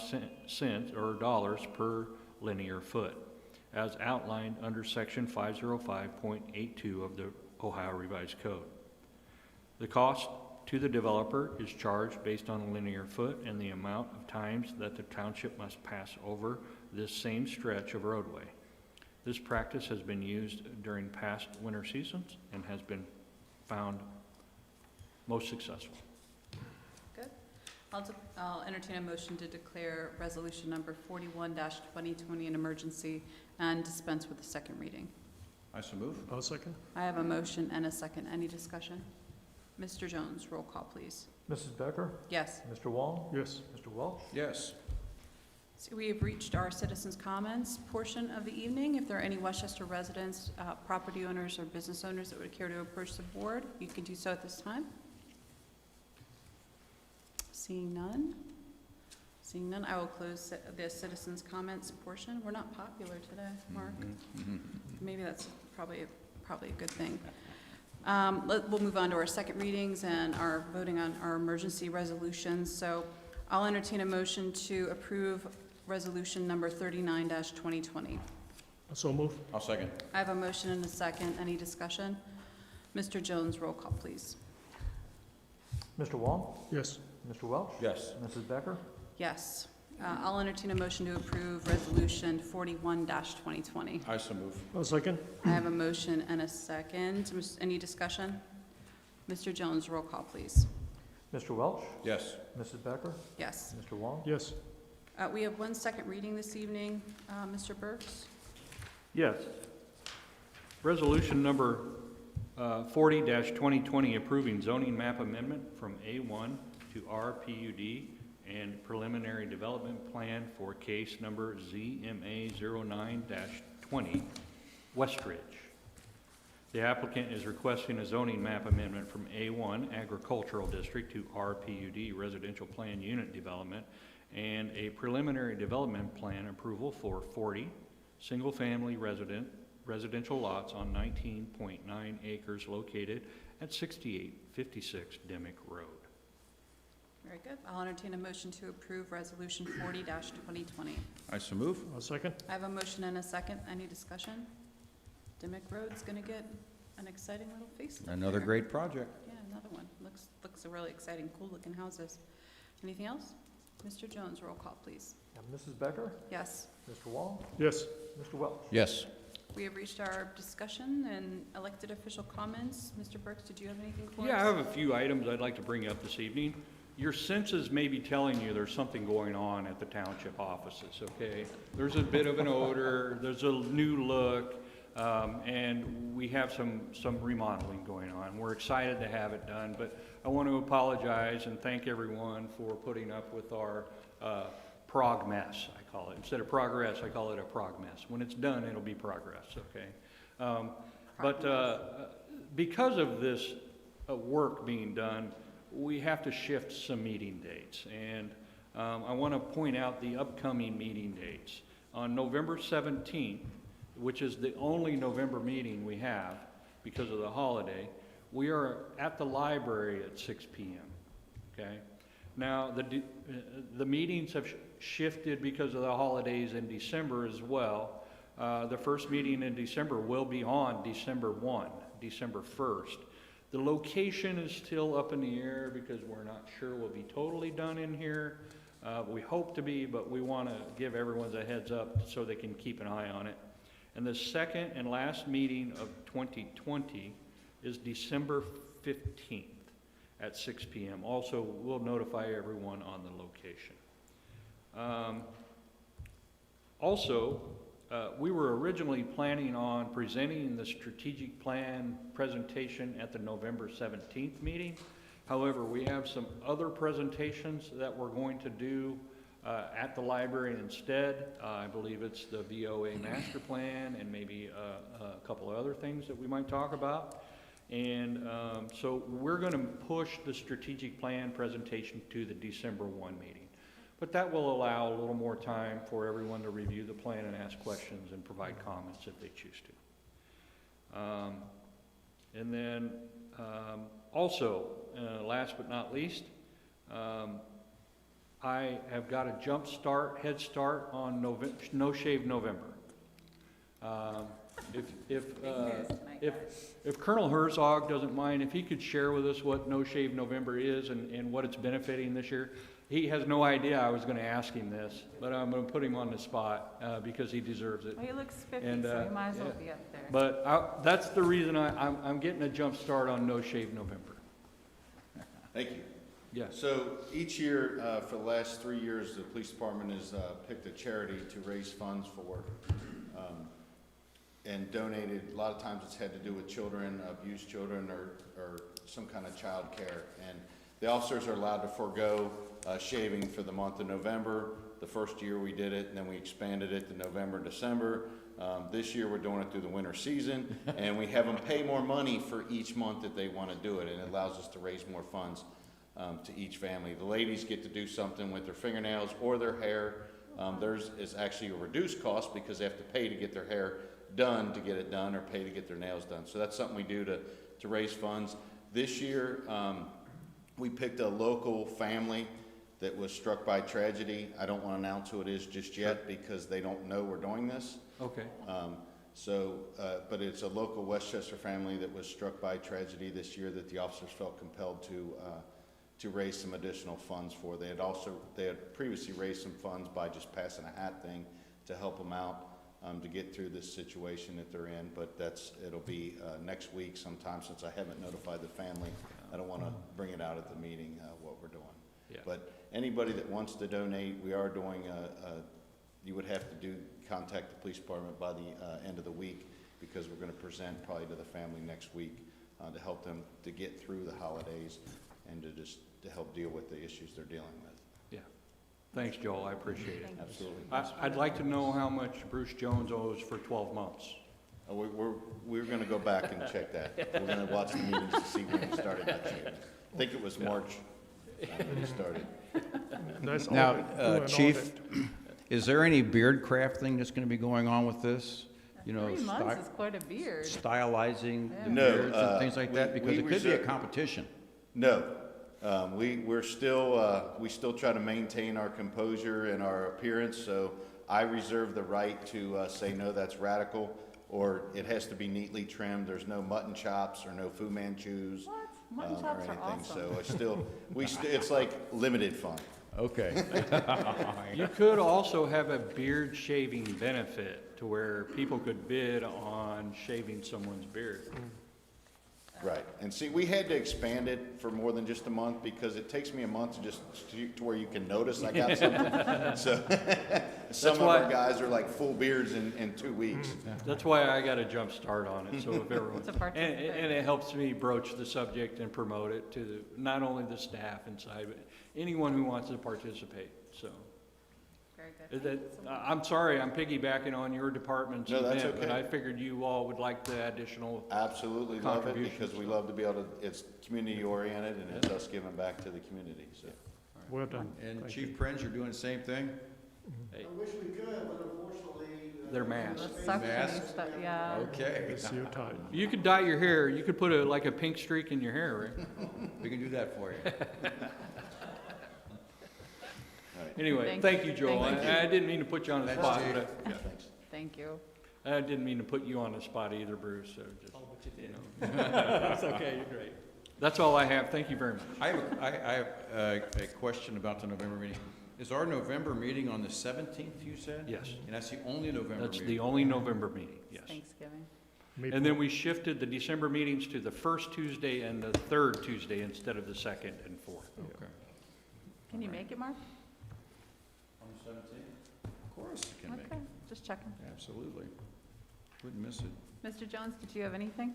cents or dollars per linear foot. as outlined under Section 505.82 of the Ohio Revised Code. The cost to the developer is charged based on a linear foot and the amount of times that the township must pass over this same stretch of roadway. This practice has been used during past winter seasons and has been found most successful. Good. I'll entertain a motion to declare resolution number 41-2020 an emergency and dispense with the second reading. I so move. I'll second. I have a motion and a second. Any discussion? Mr. Jones, roll call, please. Mrs. Becker? Yes. Mr. Wong? Yes. Mr. Welch? Yes. So we have reached our citizens' comments portion of the evening. If there are any Westchester residents, property owners, or business owners that would care to approach the board, you can do so at this time. Seeing none, I will close the citizens' comments portion. We're not popular today, Mark. Maybe that's probably a good thing. We'll move on to our second readings and our voting on our emergency resolutions. So I'll entertain a motion to approve resolution number 39-2020. So move. I'll second. I have a motion and a second. Any discussion? Mr. Jones, roll call, please. Mr. Wong? Yes. Mr. Welch? Yes. Mrs. Becker? Yes. I'll entertain a motion to approve resolution 41-2020. I so move. I'll second. I have a motion and a second. Any discussion? Mr. Jones, roll call, please. Mr. Welch? Yes. Mrs. Becker? Yes. Mr. Wong? Yes. We have one second reading this evening. Mr. Burks? Yes. Resolution number 40-2020 approving zoning map amendment from A1 to RPUD and preliminary development plan for case number ZMA09-20, Westridge. The applicant is requesting a zoning map amendment from A1 Agricultural District to RPUD Residential Plan Unit Development and a preliminary development plan approval for 40 single-family residential lots on 19.9 acres located at 6856 Dimick Road. Very good. I'll entertain a motion to approve resolution 40-2020. I so move. I'll second. I have a motion and a second. Any discussion? Dimick Road's gonna get an exciting little facelift. Another there. great project. Yeah, another one. Looks really exciting, cool-looking houses. Anything else? Mr. Jones, roll call, please. Mrs. Becker? Yes. Mr. Wong? Yes. Mr. Welch? Yes. We have reached our discussion and elected official comments. Mr. Burks, did you have anything for us? Yeah, I have a few items I'd like to bring up this evening. Your senses may be telling you there's something going on at the township offices, okay? There's a bit of an odor, there's a new look, and we have some remodeling going on. We're excited to have it done, but I want to apologize and thank everyone for putting up with our prog mess, I call it. Instead of progress, I call it a prog mess. When it's done, it'll be progress, okay? Because of this work being done, we have to shift some meeting dates. And I want to point out the upcoming meeting dates. On November 17th, which is the only November meeting we have because of the holiday, we are at the library at 6 p.m., okay? Now, the meetings have shifted because of the holidays in December as well. The first meeting in December will be on December 1, December 1st. The location is still up in the air because we're not sure we'll be totally done in here. We hope to be, but we want to give everyone a heads up so they can keep an eye on it. And the second and last meeting of 2020 is December 15th at 6 p.m. Also, we'll notify everyone on the location. We were originally planning on presenting the strategic plan presentation at the November 17th meeting. However, we have some other presentations that we're going to do at the library instead. I believe it's the VOA master plan and maybe a couple of other things that we might talk about. And so we're going to push the strategic plan presentation to the December 1 meeting. But that will allow a little more time for everyone to review the plan and ask questions and provide comments if they choose to. And then also, last but not least, I have got a head start on No Shave November. If Colonel Herzog doesn't mind, if he could share with us what No Shave November is and what it's benefiting this year. He has no idea I was gonna ask him this, but I'm gonna put him on the spot, because he deserves it. Well, he looks 50, And, so he might as well yeah. be up there. But that's the reason I'm getting a jump start on No Shave November. Thank you. Yes. So each year, for the last 3 years, the police department has picked a charity to raise funds for and donated. A lot of times it's had to do with children, abused children, or some kind of child care. And the officers are allowed to forego shaving for the month of November. The first year we did it, and then we expanded it to November, December. This year we're doing it through the winter season, and we have them pay more money for each month that they want to do it, and it allows us to raise more funds to each family. The ladies get to do something with their fingernails or their hair. Theirs is actually a reduced cost because they have to pay to get their hair done to get it done, or pay to get their nails done. So that's something we do to raise funds. This year, we picked a local family that was struck by tragedy. I don't want to announce who it is just yet because they don't know we're doing this. Okay. But it's a local Westchester family that was struck by tragedy this year that the officers felt compelled to raise some additional funds for. They had previously raised some funds by just passing a hat thing to help them out to get through this situation that they're in. But it'll be next week sometime, since I haven't notified the family. I don't want to bring it out at the meeting what we're doing. Yeah. But anybody that wants to donate, we are doing you would have to contact the police department by the end of the week, because we're going to present probably to the family next week to help them to get through the holidays and to help deal with the issues they're dealing with. Yeah. Thanks, Joel. I appreciate it. Thank you. Absolutely. I'd like to know how much Bruce Jones owes for 12 months. We're going to go back and check that. We're going to watch the meetings to see when we started that change. I think it was March when we started. Nice Now, audit. Do an Chief, audit. is there any beard crafting that's gonna be going on with this? You know, 3 months is quite a beard. stylizing the No, beards and things like that? we Because it could be a reserve- competition. No, we still try to maintain our composure and our appearance, so I reserve the right to say, no, that's radical, or it has to be neatly trimmed. There's no mutton chops or no Fu Manchus. What? Mutton or chops are anything. awesome. So it's like limited fun. Okay. You could also have a beard shaving benefit to where people could bid on shaving someone's beard. Right, and see, we had to expand it for more than just a month, because it takes me a month to where you can notice I got something. So, some of why- our guys are like full beards in 2 weeks. That's why I got a jump start on it, so if everyone, To participate. and it helps me broach the subject and promote it to not only the staff inside, but anyone who wants to participate, so. Very Is good. that, I'm sorry, I'm piggybacking on your department's No, that's event, but okay. I figured you all would like the additional, Absolutely love it, because Contributions. we love to be able to, it's community oriented, and it's us giving back to the community, so. Well done. And Thank Chief you. Prinz, you're doing the same thing? hey, I wish we could, but unfortunately. they're masked. The suction Mask? stuff, yeah. Okay. It's your time. You could dye your hair, you could put like a pink streak in your hair, right? We can do that for you. Anyway, Thank thank you. you, Joel. Thank I didn't mean to put you on the Thanks, spot, Chief. but Yeah, thanks. ThanI didn't mean to put you on the spot either, Bruce, so just. Oh, but you did. That's okay, you're great. That's all I have. Thank you very much. I have a question about the November meeting. Is our November meeting on the 17th, you said? Yes, And that's the only November that's the meeting? only November meeting, yes. Thanksgiving. And then we shifted the December meetings to the first Tuesday and the third Tuesday instead of the second and fourth. Okay. Can you make it, Mark? On the 17th? Of course you can make Okay, it. just checking. Absolutely. Wouldn't miss it. Mr. Jones, did you have anything?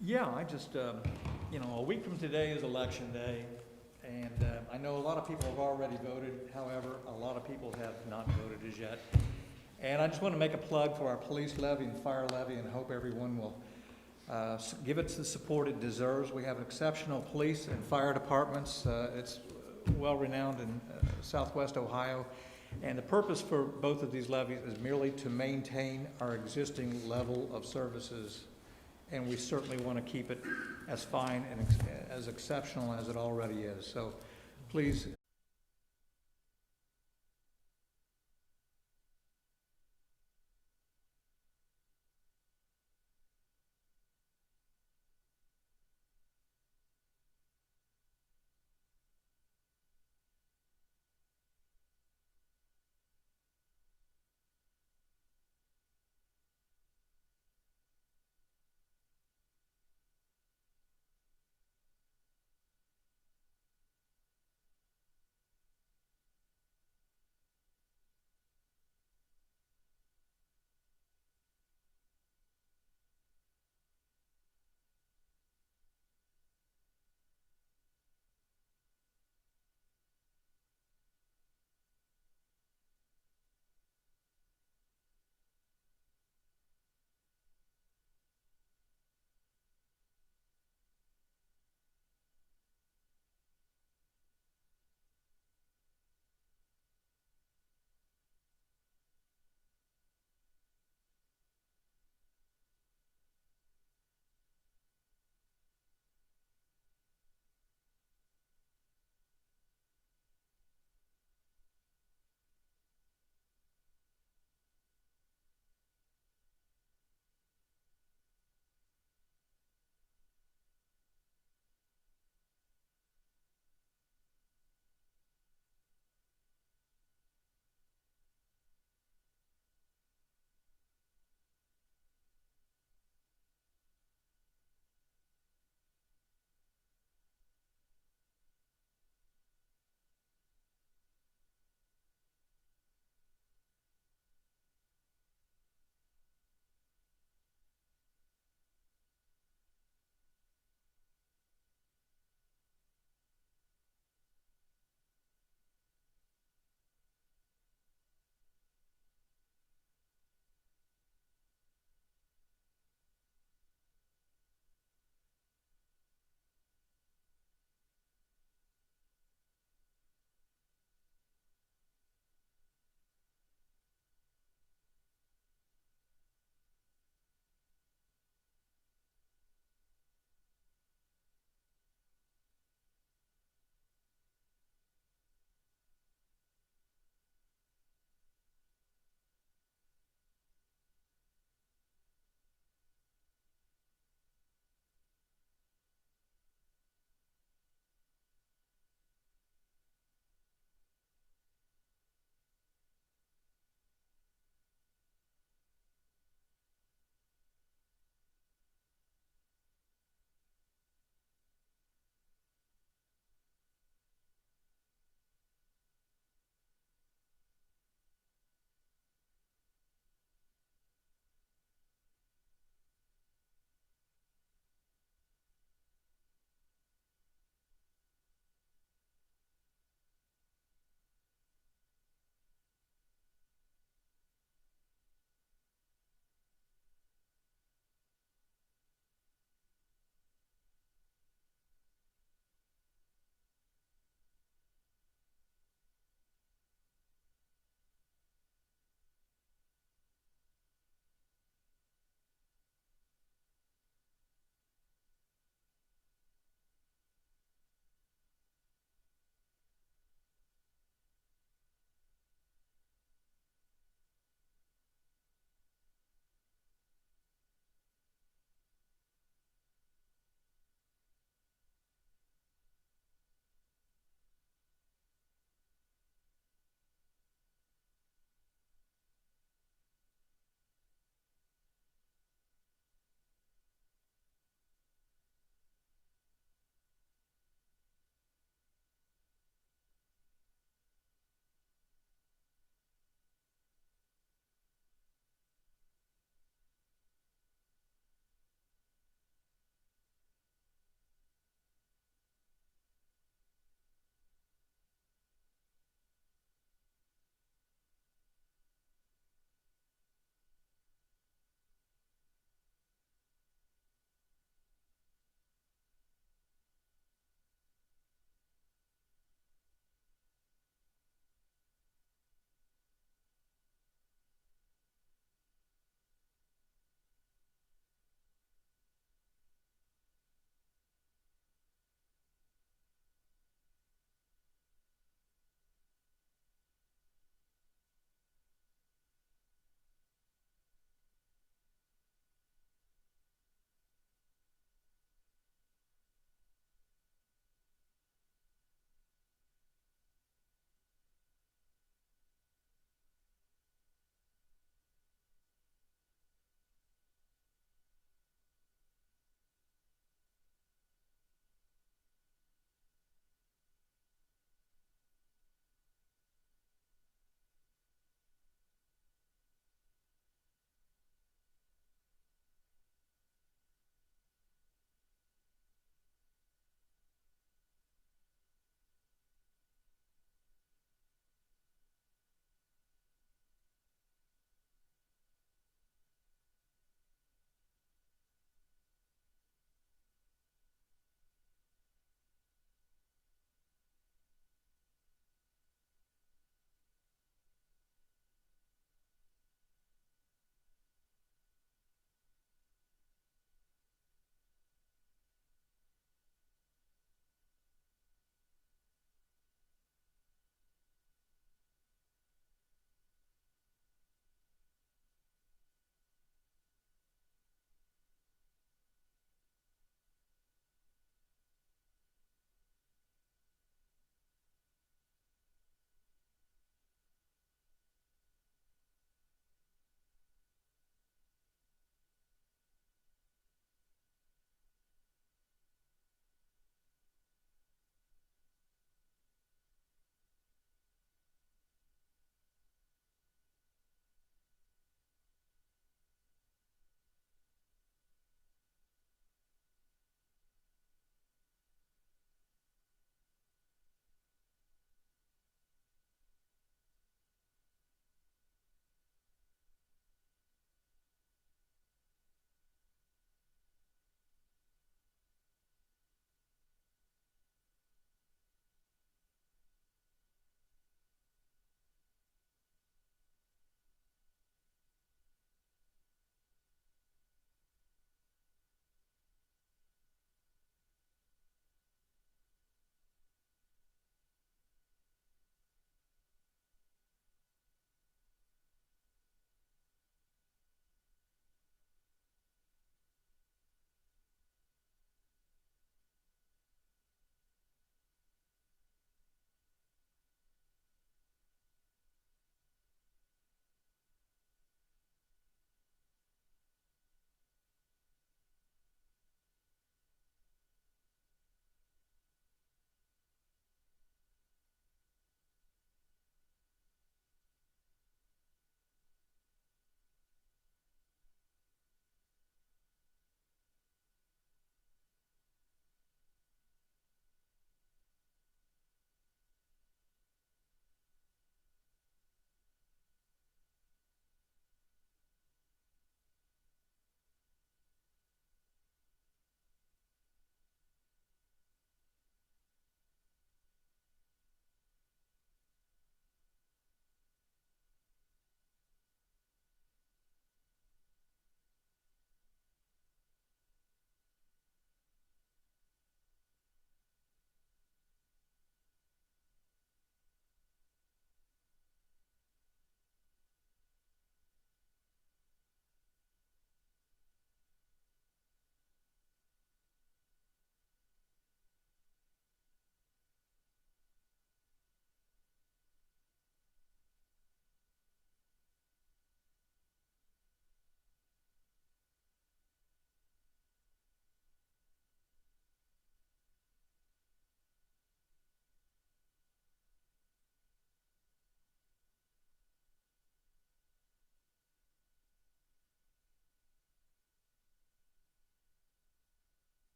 Yeah, I just, a week from today is Election Day, and I know a lot of people have already voted. However, a lot of people have not voted as yet. And I just want to make a plug for our police levy and fire levy, and hope everyone will give it the support it deserves. We have exceptional police and fire departments. It's well-renowned in Southwest Ohio. And the purpose for both of these levies is merely to maintain our existing level of services. And we certainly want to keep it as fine and as exceptional as it already is. So please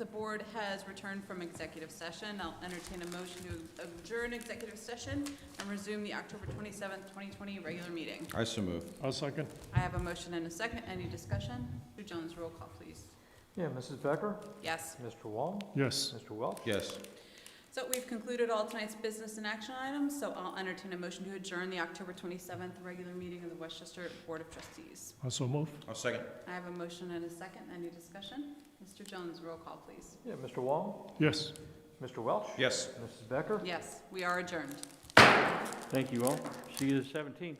The board has returned from executive session. I'll entertain a motion to adjourn executive session and resume the October 27th, 2020 regular meeting. I so move. I'll second. I have a motion and a second. Any discussion? Mr. Jones, roll call, please. Yeah, Mrs. Becker, Yes. Mr. Wong, Yes. Mr. Welch. Yes. So we've concluded all tonight's business and action items, so I'll entertain a motion to adjourn the October 27th regular meeting of the Westchester Board of Trustees. Also move. I'll second. I have a motion and a second. Any discussion? Mr. Jones, roll call, please. Yeah, Mr. Wong, Yes. Mr. Welch. Yes. Mrs. Becker. Yes, we are adjourned. Thank you all. See you the 17th.